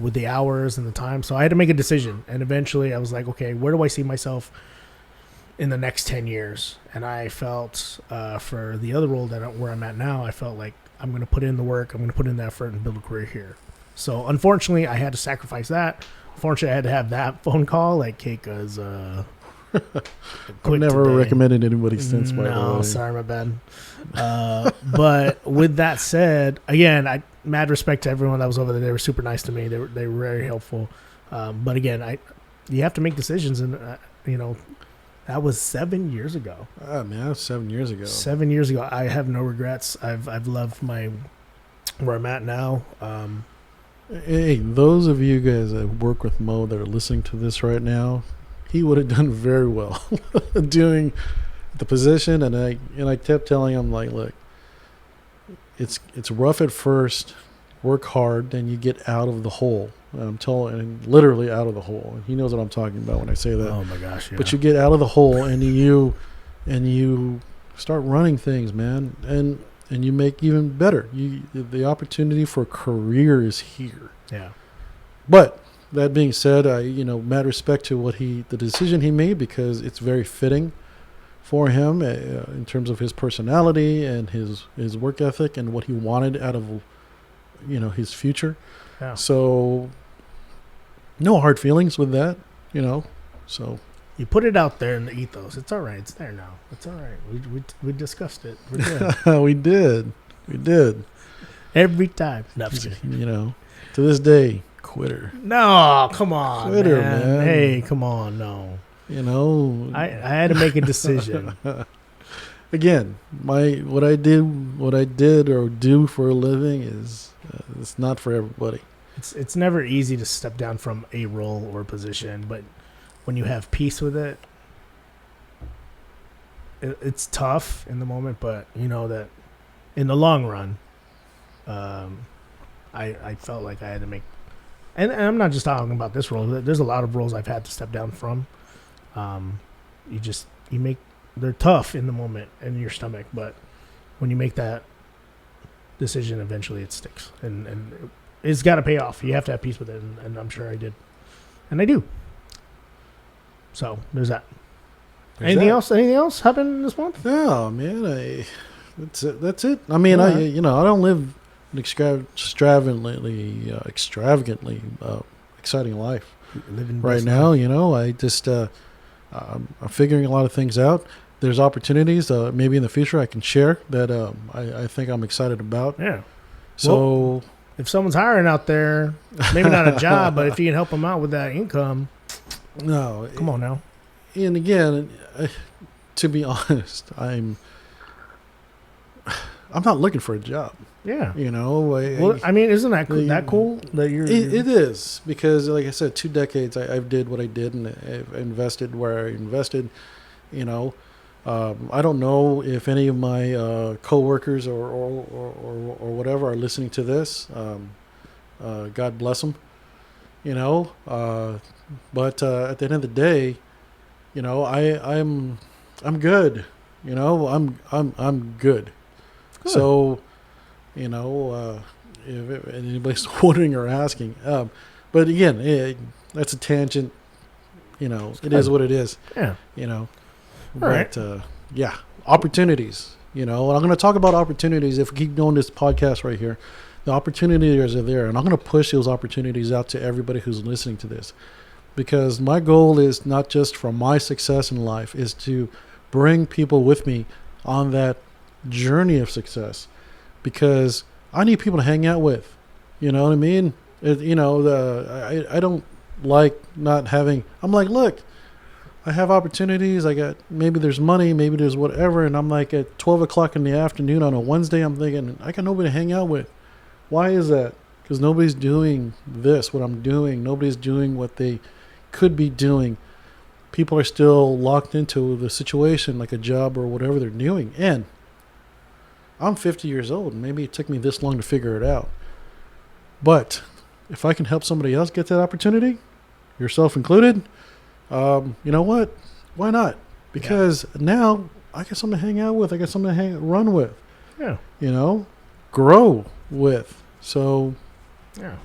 With the hours and the time. So I had to make a decision. And eventually I was like, okay, where do I see myself in the next 10 years? And I felt for the other role where I'm at now, I felt like I'm going to put in the work. I'm going to put in the effort and build a career here. So unfortunately, I had to sacrifice that. Unfortunately, I had to have that phone call. Like, Keika's I've never recommended anybody since, by the way. No, sorry, my bad. But with that said, again, mad respect to everyone that was over there. They were super nice to me. They were very helpful. But again, you have to make decisions, and that was 7 years ago. Man, that was 7 years ago. 7 years ago. I have no regrets. I've loved where I'm at now. Hey, those of you guys that work with Mo that are listening to this right now, he would have done very well doing the position. And I kept telling him, like, look, it's rough at first, work hard, then you get out of the hole. And literally out of the hole. And he knows what I'm talking about when I say that. Oh my gosh! Yeah. But you get out of the hole and you start running things, man, and you make even better. The opportunity for a career is here. Yeah. But that being said, mad respect to the decision he made, because it's very fitting for him in terms of his personality and his work ethic and what he wanted out of his future. Yeah. So no hard feelings with that, So You put it out there in the ethos. It's all right. It's there now. It's all right. We discussed it. We're good. We did. Every time. No, I'm just kidding. You know, to this day, quitter. No, come on, Quitter, man. man. Hey, come on, no. You know, I had to make a decision. again, what I did or do for a living is it's not for everybody. It's never easy to step down from a role or position, but when you have peace with it, it's tough in the moment. But you know that in the long run, I felt like I had to make, and I'm not just talking about this role. There's a lot of roles I've had to step down from. They're tough in the moment in your stomach, but when you make that decision, eventually it sticks, and it's got to pay off. You have to have peace with it, and I'm sure I did, and I do. So there's that. Anything else happened this month? No, man. That's it. I mean, I don't live an extravagantly exciting life Living right best now. life. You know, I just I'm figuring a lot of things out. There's opportunities maybe in the future I can share that I think I'm excited about. Yeah. So If someone's hiring out there, maybe not a job, but if you can help them out with that income, no, come on now. And again, to be honest, I'm not looking for a job. Yeah. You know, Well, I mean, isn't that cool that you're? It is, because, like I said, 2 decades I did what I did, and I've invested where I invested. You know, I don't know if any of my coworkers or whatever are listening to this. God bless them. You know, but at the end of the day, you know, I'm good. You know, I'm good. So, you know, if anybody's wondering or asking, but again, that's a tangent. You know, it is what it is. Yeah. You know, All right. yeah, opportunities. You know, and I'm going to talk about opportunities. If we keep doing this podcast right here, the opportunities are there, and I'm going to push those opportunities out to everybody who's listening to this, because my goal is not just for my success in life, is to bring people with me on that journey of success, because I need people to hang out with. You know what I mean? I don't like not having. I'm like, look, I have opportunities. I got, maybe there's money, maybe there's whatever, and I'm like at 12 o'clock in the afternoon on a Wednesday, I'm thinking I got nobody to hang out with. Why is that? Because nobody's doing what I'm doing. Nobody's doing what they could be doing. People are still locked into the situation, like a job or whatever they're doing. And I'm 50 years old, and maybe it took me this long to figure it out. But if I can help somebody else get that opportunity, yourself included, you know what? Why not? Because now I got something to hang out with. I got something to run with. Yeah. You know, grow with. So Yeah.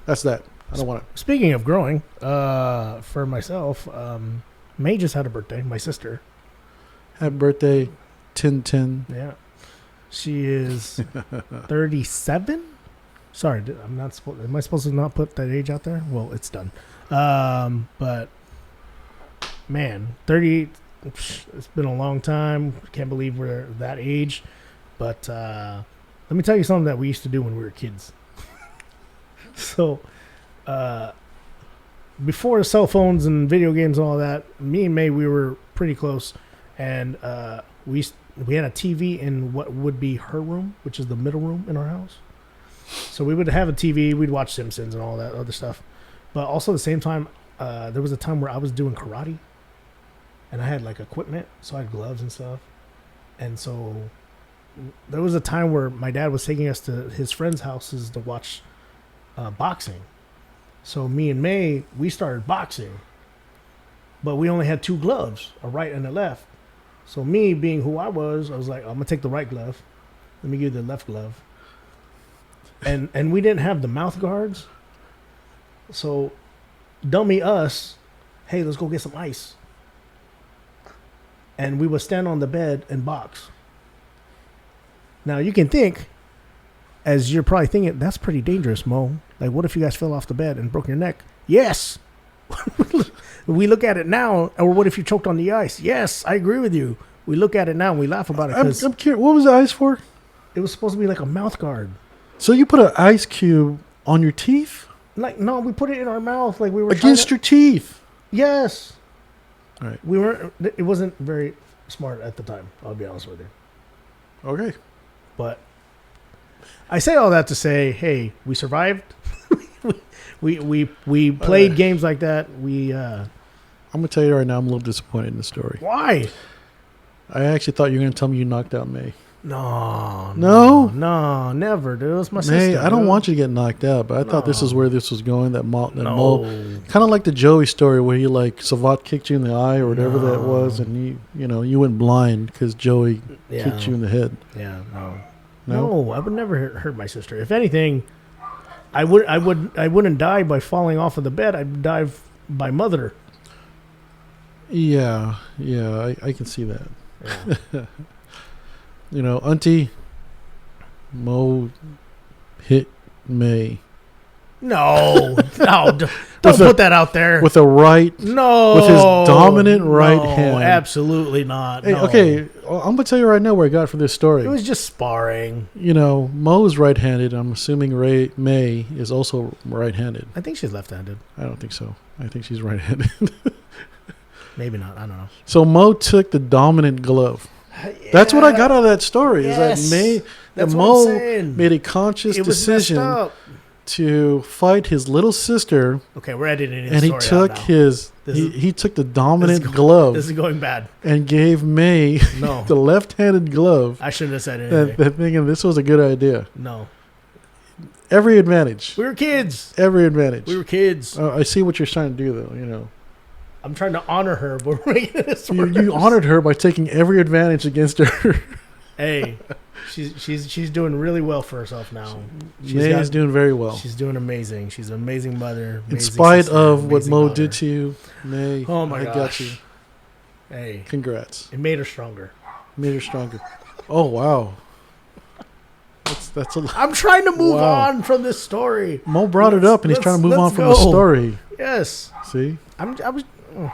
that's that. I don't want to. Speaking of growing, for myself, May just had a birthday. My sister. Happy birthday, Tintin. Yeah. She is 37. Sorry, I'm not supposed. Am I supposed to not put that age out there? Well, it's done. But man, 30. It's been a long time. Can't believe we're that age. But let me tell you something that we used to do when we were kids. So, before cell phones and video games and all that, me and May, we were pretty close, and we had a TV in what would be her room, which is the middle room in our house. So we would have a TV, we'd watch Simpsons and all that other stuff. But also at the same time, there was a time where I was doing karate, and I had like equipment, so I had gloves and stuff. And so there was a time where my dad was taking us to his friends' houses to watch boxing. So me and May, we started boxing, but we only had 2 gloves, a right and a left. So me, being who I was like, I'm gonna take the right glove. Let me give you the left glove. And we didn't have the mouth guards. So dummy us, hey, let's go get some ice. And we would stand on the bed and box. Now you can think, as you're probably thinking, that's pretty dangerous, Mo. Like, what if you guys fell off the bed and broke your neck? Yes, We look at it now, or what if you choked on the ice? Yes, I agree with you. We look at it now and we laugh about it because I'm curious. What was the ice for? it was supposed to be like a mouth guard. So you put an ice cube on your teeth Like, no, we put it in our mouth. Like we were against your teeth. Yes. All right. We weren't. It wasn't very smart at the time. I'll be honest with you. Okay. But I say all that to say, hey, we survived. we played games like that. I'm gonna tell you right now, I'm a little disappointed in the story. Why? I actually thought you were gonna tell me you knocked out May. No, No? never, dude. It was my May, sister. I don't dude. want you to get knocked out, but I thought this is No. where this was going. That Mo, No, kind of like the Joey story where he like Savat kicked you in the eye or whatever that No. was, and you went blind because Joey yeah, kicked you in the head. yeah, no, No? no. I would never hurt my sister. If anything, I wouldn't die by falling off of the bed. I'd die by mother. Yeah, I can see that. Yeah. Auntie Mo hit May No, no, don't With put that out there. with a right. No, with his dominant right no, hand. Absolutely not. Hey, no. okay, well, I'm gonna tell you right now where I got for this story. It was just sparring. Mo is right-handed. I'm assuming May is also right-handed. I think she's left-handed. I don't think so. I think she's right-handed. Maybe not. I don't know. So Mo took the dominant glove. That's what I got out of that story. Yes. Is that That's Mo what I'm saying. made a conscious It was decision messed up. to fight his little sister, Okay, we're editing the and he story took out now. his This he, is- he took the dominant This glove is going bad. and gave May No, the left-handed glove. I shouldn't have said And anything. thinking this was a good idea. No, Every advantage. we were kids. Every advantage. We were kids. I see what you're trying to do, though. I'm trying to honor her, but we're making this You, worse. you honored her by taking every advantage against her. Hey, she's doing really well for herself now. May is doing very well. She's doing amazing. She's an amazing mother. In amazing spite sister, of what amazing Mo daughter. did to you, May, Oh my I gosh. got you. Hey, Congrats. it made her stronger. Made her stronger. Oh, wow. That's a lot. I'm trying to move Wow. on from this story. Mo brought it up, and he's trying to move on let's from the go. story. Yes, See? I was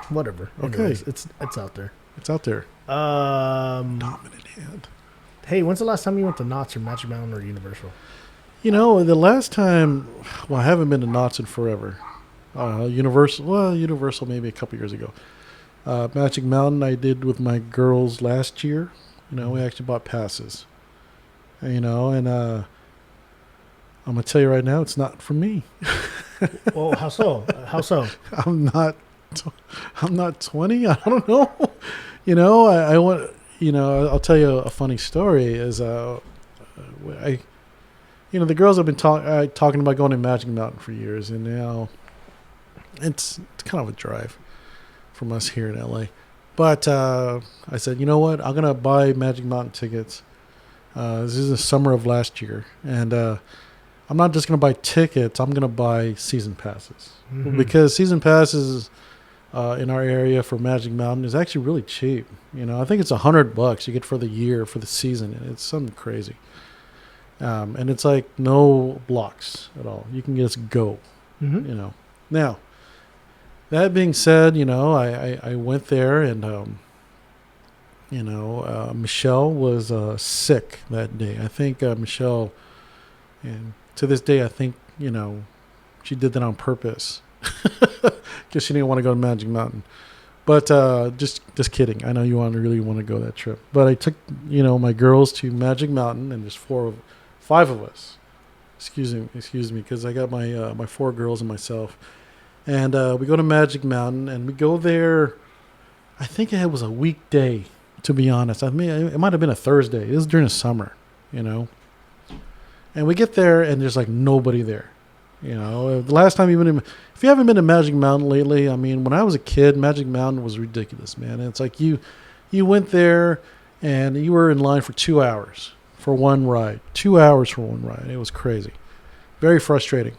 whatever. Okay. Anyways, it's out there. It's out there. Dominant hand. Hey, when's the last time you went to Knott's or Magic Mountain or Universal? The last time, I haven't been to Knott's in forever. Universal maybe a couple years ago. Magic Mountain I did with my girls last year. We actually bought passes. And I'm gonna tell you right now, it's not for me. Oh, how so? How so? I'm not 20. I don't know. I want. I'll tell you a funny story. Is the girls have been talking about going to Magic Mountain for years, and now it's kind of a drive from us here in LA. But I said, you know what? I'm gonna buy Magic Mountain tickets. This is the summer of last year, and I'm not just gonna buy tickets. I'm gonna buy season passes Mhm. because season passes in our area for Magic Mountain is actually really cheap. I think it's $100 you get for the year for the season, and it's something crazy. And it's like no blocks at all. You can just go. Mhm. Now, that being said, I went there, and Michelle was sick that day. I think Michelle, and to this day, I think she did that on purpose because she didn't want to go to Magic Mountain. But just kidding. I know you really want to go that trip. But I took my girls to Magic Mountain, and there's 5 of us. Excuse me, because I got my 4 girls and myself, and we go to Magic Mountain, and we go there. I think it was a weekday, to be honest. I mean, it might have been a Thursday. It was during the summer, And we get there, and there's like nobody there. The last time if you haven't been to Magic Mountain lately, I mean, when I was a kid, Magic Mountain was ridiculous, man. And it's like you went there, and you were in line for 2 hours for one ride. 2 hours for one ride. It was crazy. Very frustrating.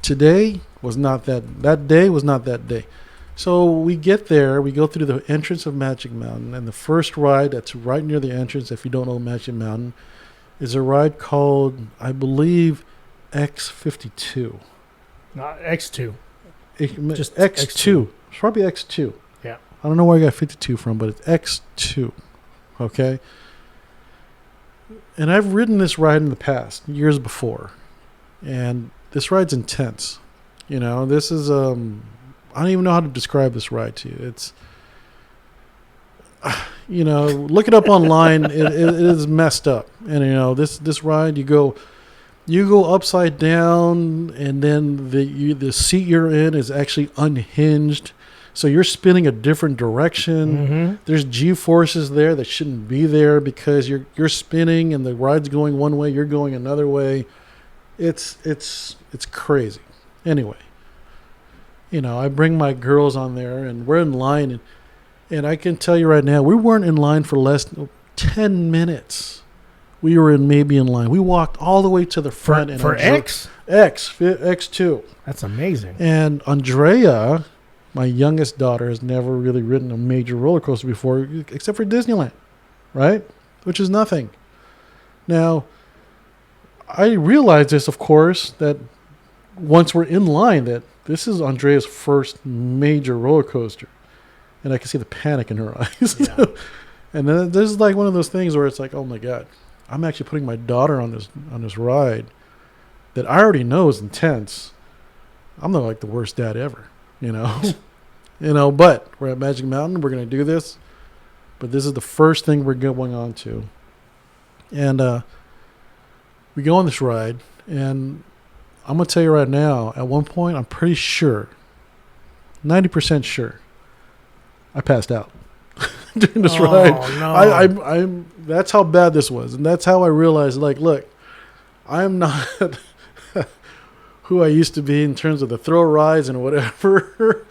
Today was not that day was not that day. So we get there, we go through the entrance of Magic Mountain, and the first ride that's right near the entrance, if you don't know Magic Mountain, is a ride called, I believe, X52. Not X2. Just X2. It's probably X2. Yeah. I don't know where I got 52 from, but it's X2. Okay. And I've ridden this ride in the past, years before. And this ride's intense. You know, this is, I don't even know how to describe this ride to you. It's, you know, look it up online. It is messed up. And, you know, this ride, you go upside down, and then the seat you're in is actually unhinged. So you're spinning a different direction. Mm-hmm. There's G-forces there that shouldn't be there because you're spinning and the ride's going one way, you're going another way. It's crazy. Anyway, you know, I bring my girls on there and we're in line, and I can tell you right now, we weren't in line for less than 10 minutes. We were maybe in line. We walked all the way to the front. For X? X2. That's amazing. And Andrea, my youngest daughter, has never really ridden a major roller coaster before, except for Disneyland, right? Which is nothing. Now, I realized this, of course, that once we're in line, that this is Andrea's first major roller coaster. And I can see the panic in her eyes. Yeah. And then this is like one of those things where it's like, oh my God, I'm actually putting my daughter on this ride that I already know is intense. I'm not like the worst dad ever, you know. You know, but we're at Magic Mountain. We're going to do this. But this is the first thing we're going on to. And we go on this ride. And I'm going to tell you right now, at one point, I'm pretty sure, 90% sure, I passed out during this ride. No. I'm that's how bad this was. And that's how I realized, like, look, I'm not who I used to be in terms of the thrill rides and whatever.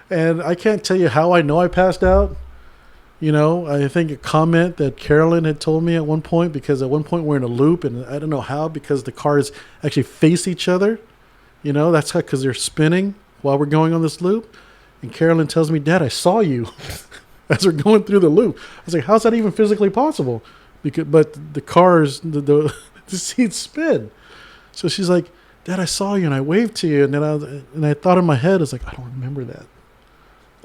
And I can't tell you how I know I passed out. You know, I think a comment that Carolyn had told me at one point, because at one point we're in a loop, and I don't know how, because the cars actually face each other. You know, that's how, because they're spinning while we're going on this loop. And Carolyn tells me, Dad, I saw you as we're going through the loop. I was like, how's that even physically possible? But the cars, the seats spin. So she's like, Dad, I saw you and I waved to you. And then I thought in my head, I was like, I don't remember that.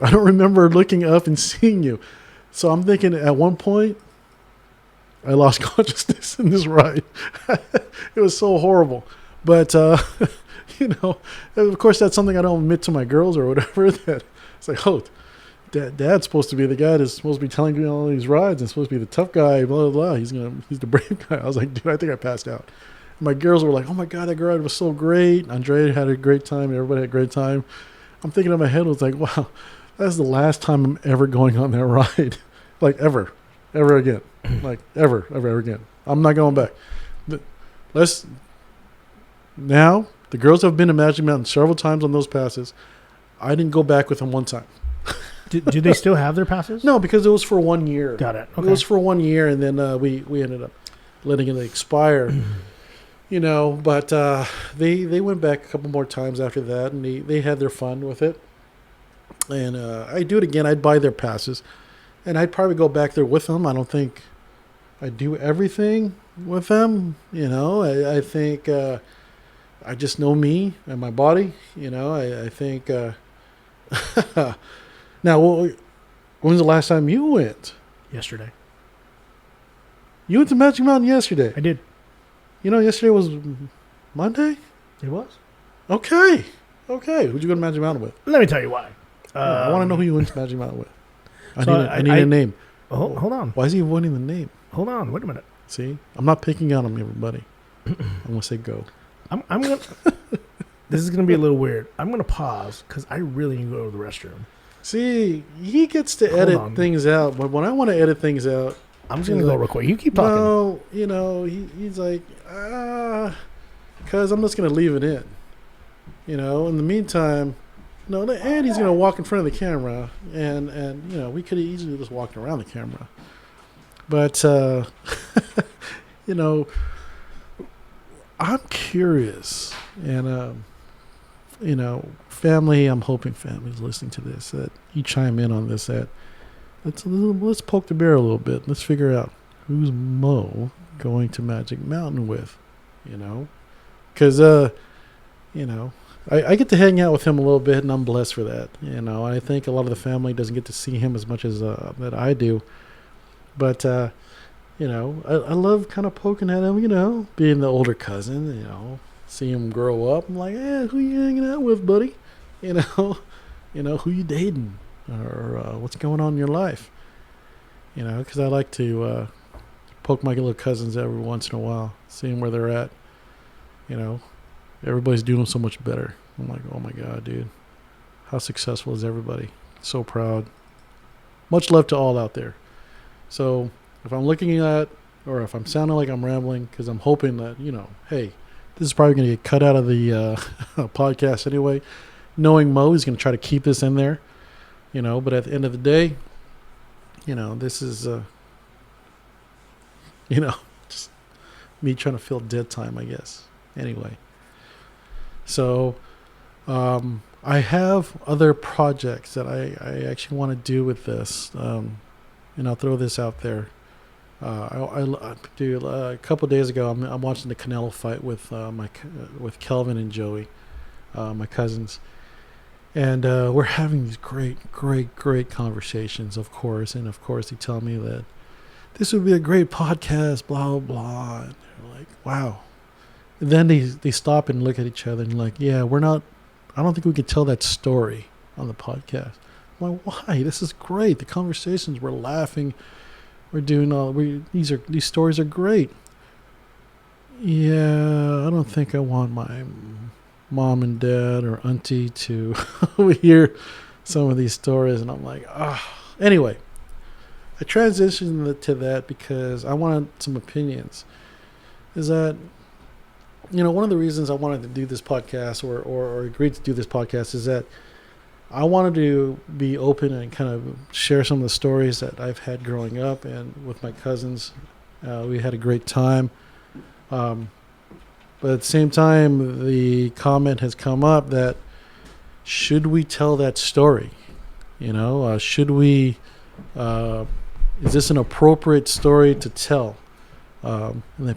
I don't remember looking up and seeing you. So I'm thinking at one point, I lost consciousness in this ride. It was so horrible. But, you know, of course, that's something I don't admit to my girls or whatever. That it's like, oh, Dad's supposed to be the guy that's supposed to be telling me all these rides and supposed to be the tough guy, blah, blah, blah. He's the brave guy. I was like, dude, I think I passed out. My girls were like, oh my God, that ride was so great. Andrea had a great time. Everybody had a great time. I'm thinking in my head, I was like, wow, that's the last time I'm ever going on that ride. Like ever again. Like ever again. I'm not going back. Now, the girls have been to Magic Mountain several times on those passes. I didn't go back with them one time. Do they still have their passes? No, because it was for 1 year. Got it. Okay. It was for 1 year, and then we ended up letting it expire. You know, but they went back a couple more times after that, and they had their fun with it. And I'd do it again. I'd buy their passes, and I'd probably go back there with them. I don't think I'd do everything with them. You know, I think I just know me and my body. You know, I think. Now, when's the last time you went? Yesterday. You went to Magic Mountain yesterday. I did. You know, yesterday was Monday? It was. Okay. Who'd you go to Magic Mountain with? Let me tell you why. I want to know who you went to Magic Mountain with. So I need a name. Hold on. Why is he wanting the name? Hold on. Wait a minute. See? I'm not picking on him, everybody. I'm going to say go. I'm gonna. This is gonna be a little weird. I'm gonna pause because I really need to go to the restroom. See, he gets to Hold edit on. things out, but when I want to edit things out, I'm just gonna go real quick. You keep talking. no, you know, he's like, because I'm just going to leave it in. You know, in the meantime, no, and he's going to walk in front of the camera, and you know, we could have easily just walked around the camera. But, you know, I'm curious, and, you know, family, I'm hoping family's listening to this, that you chime in on this, that let's poke the bear a little bit. Let's figure out who's Mo going to Magic Mountain with, you know? Because, you know, I get to hang out with him a little bit, and I'm blessed for that. You know, I think a lot of the family doesn't get to see him as much as that I do. But you know, I love kind of poking at him. You know, being the older cousin. You know, see him grow up. I'm like, who you hanging out with, buddy? You know, who you dating, or what's going on in your life. You know, because I like to poke my little cousins every once in a while, seeing where they're at. You know, everybody's doing so much better. I'm like, oh my God, dude. How successful is everybody? So proud. Much love to all out there. So if I'm looking at, or if I'm sounding like I'm rambling, because I'm hoping that, you know, hey, this is probably going to get cut out of the podcast anyway. Knowing Mo, he's going to try to keep this in there, you know, but at the end of the day, you know, this is, you know, just me trying to fill dead time, I guess. Anyway. So, I have other projects that I actually want to do with this, and I'll throw this out there. A couple of days ago, I'm watching the Canelo fight with with Kelvin and Joey, my cousins, and we're having these great conversations, of course. And of course, they tell me that this would be a great podcast, blah blah blah. And they're like, wow. And then they stop and look at each other and like, yeah, we're not. I don't think we could tell that story on the podcast. I'm like, why? This is great. The conversations, we're laughing. We're doing all these stories are great. Yeah, I don't think I want my mom and dad or auntie to hear some of these stories. And I'm like, Anyway, I transitioned to that because I wanted some opinions. Is that, you know, one of the reasons I wanted to do this podcast or agreed to do this podcast is that I wanted to be open and kind of share some of the stories that I've had growing up and with my cousins. We had a great time. But at the same time, the comment has come up that should we tell that story? You know, should we, is this an appropriate story to tell? And then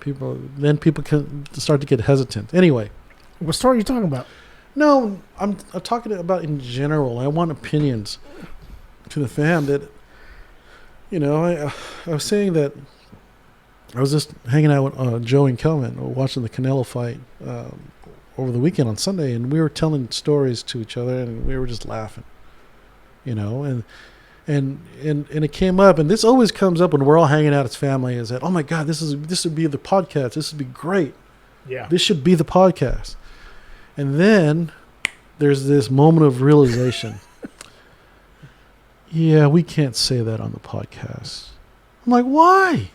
people can start to get hesitant. Anyway. What story are you talking about? No, I'm talking about in general. I want opinions to the fam that, you know, I was saying that I was just hanging out with Joe and Kelvin watching the Canelo fight over the weekend on Sunday, and we were telling stories to each other, and we were just laughing, you know, and it came up, and this always comes up when we're all hanging out as family, is that, oh my God, this would be the podcast. This would be great. Yeah. This should be the podcast. And then there's this moment of realization. Yeah, we can't say that on the podcast. I'm like, why?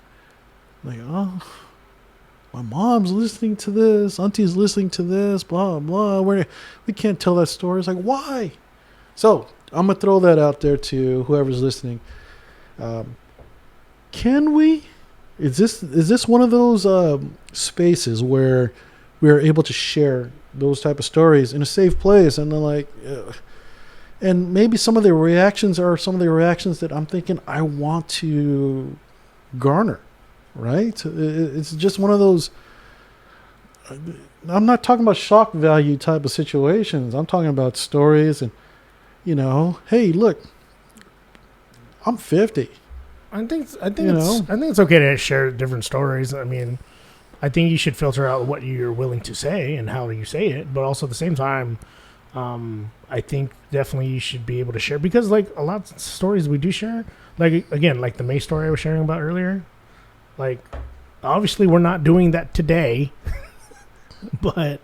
I'm like, oh, my mom's listening to this. Auntie's listening to this. Blah, blah. We can't tell that story. It's like, why? So I'm going to throw that out there to whoever's listening. Can we? Is this one of those spaces where we are able to share those type of stories in a safe place? And then like, and maybe some of the reactions are some of the reactions that I'm thinking I want to garner, right? It's just one of those, I'm not talking about shock value type of situations. I'm talking about stories and, you know, hey, look, I'm 50. I think it's okay to share different stories. I mean, I think you should filter out what you're willing to say and how you say it, but also at the same time, I think definitely you should be able to share, because like a lot of stories we do share, like again, like the May story I was sharing about earlier, like obviously we're not doing that today, but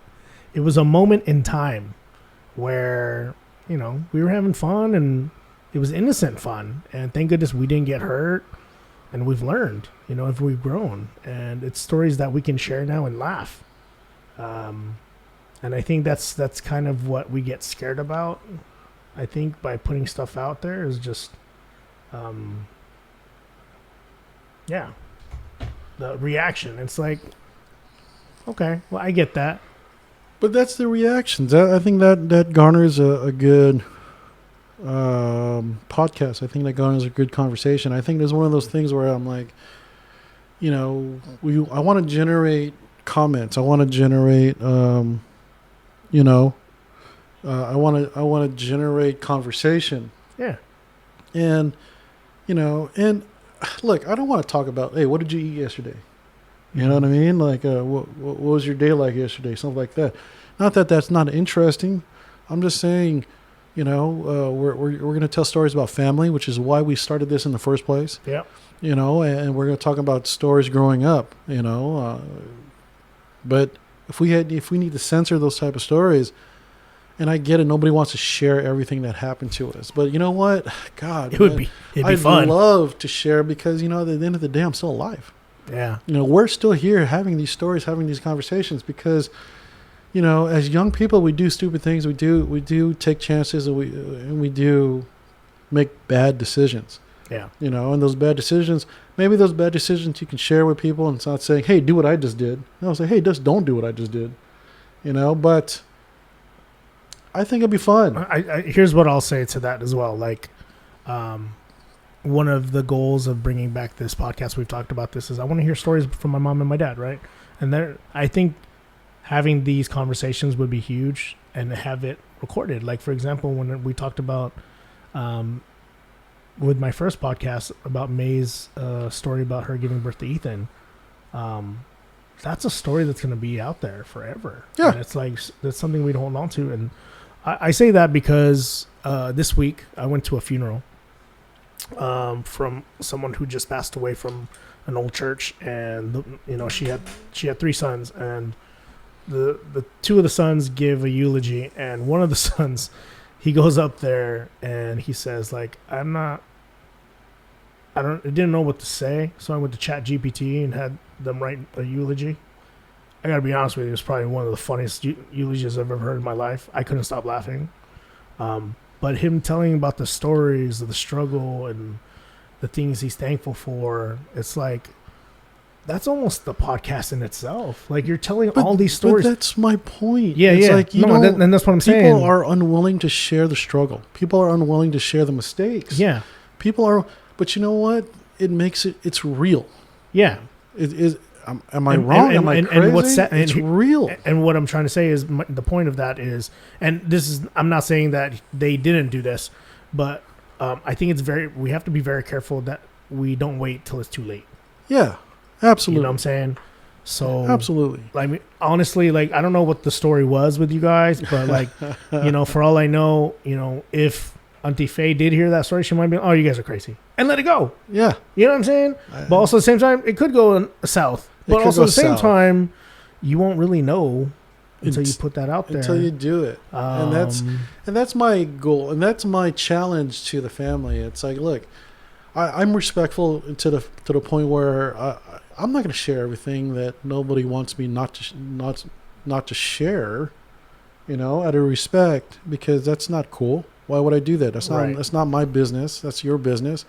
it was a moment in time where, you know, we were having fun and it was innocent fun, and thank goodness we didn't get hurt. And we've learned, you know, if we've grown, and it's stories that we can share now and laugh. And I think that's kind of what we get scared about. I think by putting stuff out there is just, the reaction. It's like, okay, well, I get that. But that's the reactions. I think that garners a good podcast. I think that garners a good conversation. I think there's one of those things where I'm like, you know, I want to generate comments. I want to generate, you know, I want to generate conversation. Yeah. And and look, I don't want to talk about, hey, what did you eat yesterday? You know what I mean? Like, what was your day like yesterday? Something like that. Not that that's not interesting. I'm just saying, we're going to tell stories about family, which is why we started this in the first place. Yeah. And we're going to talk about stories growing up. But if we need to censor those type of stories, and I get it, nobody wants to share everything that happened to us. But you know what? God, It'd be I'd fun. love to share because, at the end of the day, I'm still alive. Yeah. We're still here having these stories, having these conversations because, as young people, we do stupid things. We do take chances, and we do make bad decisions. Yeah. And those bad decisions, maybe those bad decisions you can share with people, and it's not saying, hey, do what I just did. No, say, hey, just don't do what I just did. But I think it'd be fun. Here's what I'll say to that as well. Like, one of the goals of bringing back this podcast, we've talked about this, is I want to hear stories from my mom and my dad, right? And I think having these conversations would be huge, and have it recorded. Like, for example, when we talked about, with my first podcast about May's story about her giving birth to Ethan, that's a story that's going to be out there forever. Yeah. And it's like, that's something we'd hold on to. And I say that because this week I went to a funeral from someone who just passed away from an old church, and she had 3 sons, and the 2 of the sons give a eulogy, and one of the sons, he goes up there and he says, like, I didn't know what to say, so I went to ChatGPT and had them write a eulogy. I gotta be honest with you, it was probably one of the funniest eulogies I've ever heard in my life. I couldn't stop laughing. But him telling about the stories of the struggle and the things he's thankful for, it's like, that's almost the podcast in itself. Like, you're telling all these stories. But that's my point. Yeah, it's yeah. Like, and that's what I'm saying. People are unwilling to share the struggle. People are unwilling to share the mistakes. Yeah. People are, but you know what? It's real. Yeah. It is. Am I wrong? Am I crazy? It's real. And what I'm trying to say is, the point of that is, and this is, I'm not saying that they didn't do this, but I think we have to be very careful that we don't wait till it's too late. Yeah, absolutely. You know what I'm saying? So absolutely. I mean, honestly, like, I don't know what the story was with you guys, but like, for all I know, if Auntie Faye did hear that story, she might be, oh, you guys are crazy, and let it go. Yeah. You know what I'm saying? But also at the same time, it could go south. But also at the same time, you won't really know until you put that out there. Until you do it. And that's my goal. And that's my challenge to the family. It's like, look, I'm respectful to the point where I'm not going to share everything that nobody wants me not to share, out of respect, because that's not cool. Why would I do that? That's not my business. That's your business.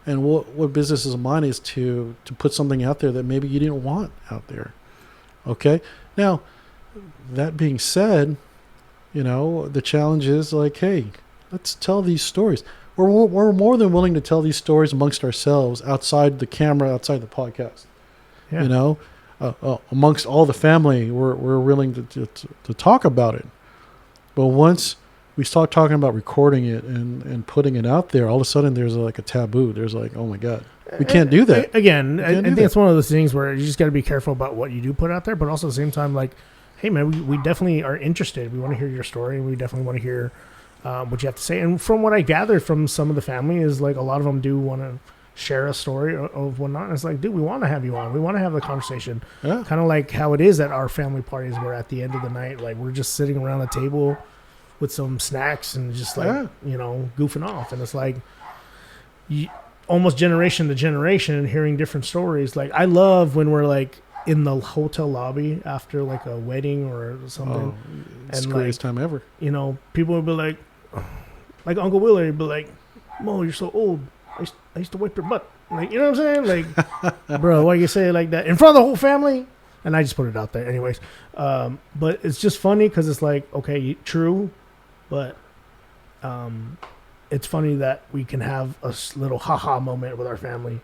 And what business is mine is to put something out there that maybe you didn't want out there. Okay? Now, that being said, the challenge is like, hey, let's tell these stories. We're more than willing to tell these stories amongst ourselves, outside the camera, outside the podcast. Yeah. Amongst all the family, we're willing to talk about it. But once we start talking about recording it and putting it out there, all of a sudden there's like a taboo. There's like, oh my God, we can't do that. Again, I think it's one of those things where you just got to be careful about what you do put out there, but also at the same time, like, hey man, we definitely are interested. We want to hear your story, and we definitely want to hear what you have to say. And from what I gathered from some of the family is, like, a lot of them do want to share a story of whatnot. And it's like, dude, we want to have you on. We want to have the conversation. Yeah. Kind of like how it is at our family parties, where at the end of the night, like, we're just sitting around the table with some snacks and just like, goofing off. And it's like, almost generation to generation, hearing different stories. Like, I love when we're like in the hotel lobby after like a wedding or something. Oh, it's the greatest time ever. People would be like Uncle Willie would be like, Mo, you're so old. I used to wipe your butt. Like, you know what I'm saying? Like, bro, why you say it like that in front of the whole family? And I just put it out there anyways. But it's just funny because it's like, okay, true. But it's funny that we can have a little ha-ha moment with our family.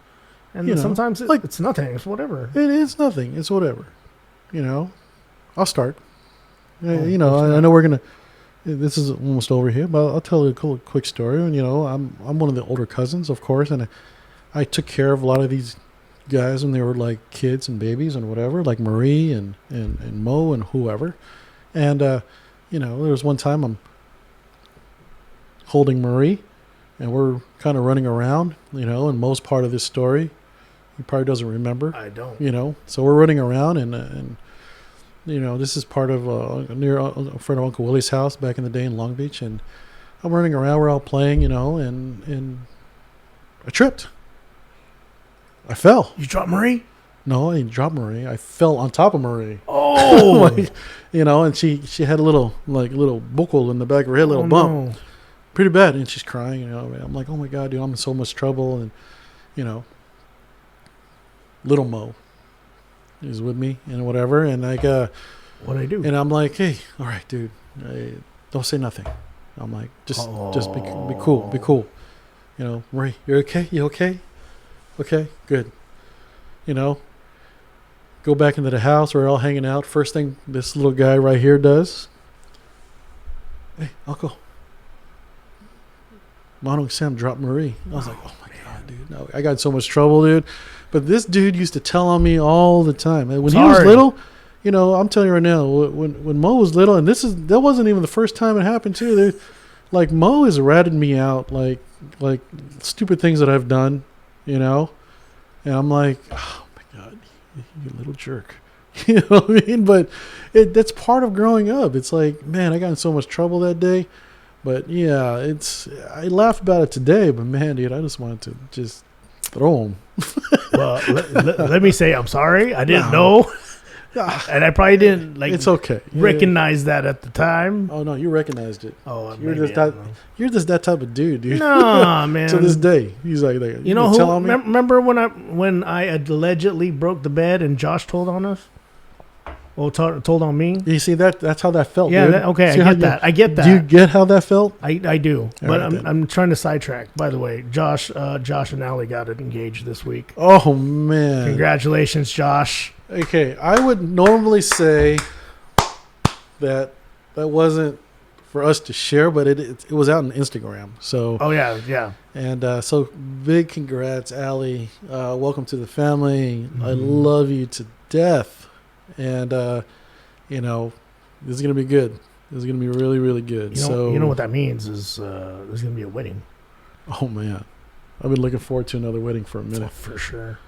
And sometimes it's nothing. It's whatever. It is nothing. It's whatever. I'll start. I know we're going to this is almost over here, but I'll tell you a quick story. And I'm one of the older cousins, of course, and I took care of a lot of these guys when they were like kids and babies and whatever, like Marie and Mo and whoever. And there was one time I'm holding Marie, and we're kind of running around, and Mo's part of this story. He probably doesn't remember. I don't. So we're running around, and this is part of near a friend of Uncle Willie's house back in the day in Long Beach, and I'm running around. We're all playing, and I tripped. I fell. You dropped Marie? No, I didn't drop Marie. I fell on top of Marie. Oh, and she had a little buckle in the back of her head, little bump, no. pretty bad, and she's crying. I'm like, oh my god, dude, I'm in so much trouble, and little Mo is with me and whatever, and like What'd I do? and I'm like, hey, all right, dude, don't say nothing. I'm like, just be cool. Marie, you're okay? You okay? Okay, good. Go back into the house. We're all hanging out. First thing this little guy right here does, hey, Uncle, Mono and Sam dropped Marie. I was like, oh my god, dude, no, I got in so much trouble, dude. But this dude used to tell on me all the time. And when he was little, I'm telling you right now, when Mo was little, and that wasn't even the first time it happened too. Like Mo has ratted me out like stupid things that I've done, and I'm like, oh my god, you little jerk. You know what I mean? But that's part of growing up. It's like, man, I got in so much trouble that day. But yeah, I laugh about it today, but man, dude, I just wanted to just throw him. Well, let me say I'm sorry. I didn't know. And I probably didn't it's okay. recognize that at the time. Oh no, you recognized it. Oh, you're just that type of dude. No, man. To this day, he's like, you know who? Remember when I allegedly broke the bed and Josh told on us? Well, told on me. You see that's how that felt. Yeah. Dude. I get that. Do you get how that felt? I do. But right, I'm trying to sidetrack. By the way, Josh and Allie got engaged this week. Oh man! Congratulations, Josh. Okay, I would normally say that wasn't for us to share, but it was out on Instagram. So oh yeah. And so big congrats, Allie. Welcome to the family. Mm-hmm. I love you to death. And this is gonna be good. This is gonna be really, really good. You know what that means is there's gonna be a wedding. Oh man, I've been looking forward to another wedding for a minute. For sure.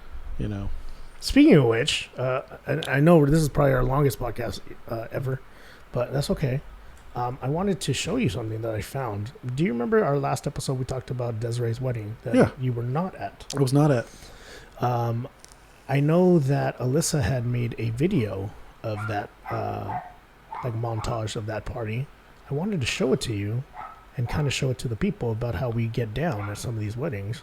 Speaking of which, I know this is probably our longest podcast ever, but that's okay. I wanted to show you something that I found. Do you remember our last episode we talked about Desiree's wedding that you were not at? I was not at. I know that Alyssa had made a video of that, like montage of that party. I wanted to show it to you and kind of show it to the people about how we get down at some of these weddings.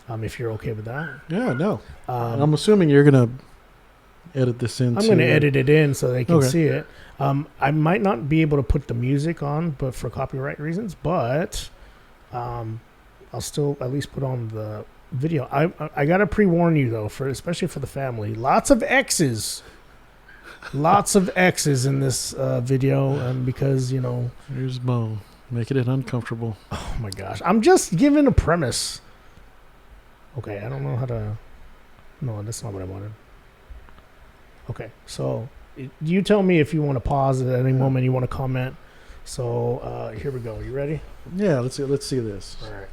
If you're okay with that. Yeah, no. I'm assuming you're going to edit this in. I'm going to edit it in so they can see it. I might not be able to put the music on, but for copyright reasons, but I'll still at least put on the video. I gotta pre-warn you though, especially for the family. Lots of X's in this video, and because here's Mo making it uncomfortable. Oh my gosh, I'm just giving a premise. Okay, I don't know how to. No, that's not what I wanted. Okay, so you tell me if you want to pause at any moment. You want to comment. So here we go. You ready? Yeah, let's see this. All right.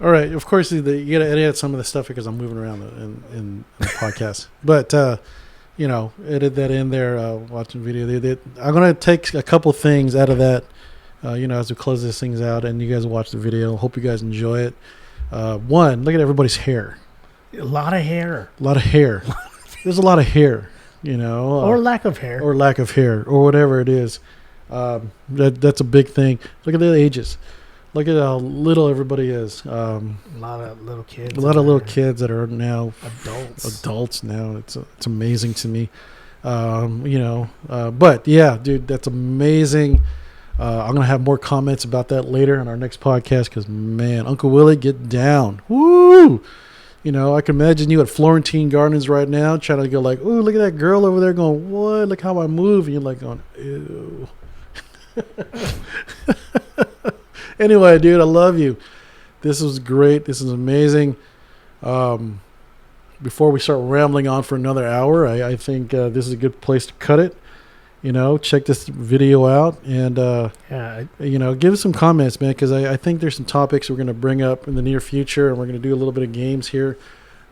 All right. Of course, you got to edit some of the stuff because I'm moving around in the podcast. But, edit that in there, watching video. I'm going to take a couple things out of that, as we close these things out and you guys watch the video. Hope you guys enjoy it. One, look at everybody's hair. A lot of hair. A lot of hair. There's a lot of hair, or lack of hair. Or lack of hair, or whatever it is. That's a big thing. Look at the ages. Look at how little everybody is. A lot of little kids. A lot of little kids that are now adults now. It's amazing to me. But yeah, dude, that's amazing. I'm gonna have more comments about that later in our next podcast because man, Uncle Willie, get down. Woo! I can imagine you at Florentine Gardens right now trying to go like, ooh, look at that girl over there going, what? Look how I move. And you're like going, ew. Anyway, dude, I love you. This was great. This is amazing. Before we start rambling on for another hour, I think this is a good place to cut it. Check this video out and, give us some comments, man, because I think there's some topics we're going to bring up in the near future, and we're going to do a little bit of games here.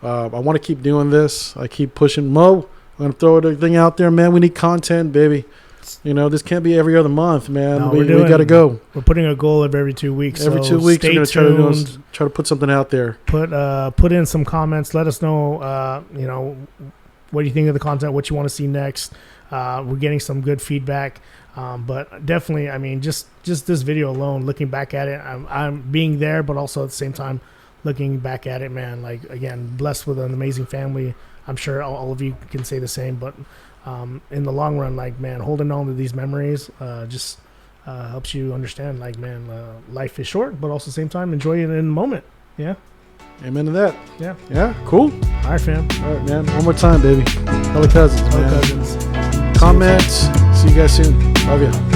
I want to keep doing this. I keep pushing. Mo, I'm going to throw everything out there, man. We need content, baby. This can't be every other month, man. No, we got to go. We're putting a goal of every 2 weeks. Every 2 weeks, we're going to try to put something out there. Put in some comments. Let us know, what do you think of the content, what you want to see next. We're getting some good feedback. But definitely, I mean, just this video alone, looking back at it, I'm being there, but also at the same time, looking back at it, man, like, again, blessed with an amazing family. I'm sure all of you can say the same, but in the long run, like, man, holding on to these memories just helps you understand, like, man, life is short, but also at the same time, enjoy it in the moment. Yeah. Amen to that. Yeah. Yeah. Cool. All right, fam. All right, man. One more time, baby. Hello, cousins. Hello, cousins. Comments. See you guys soon. Love you.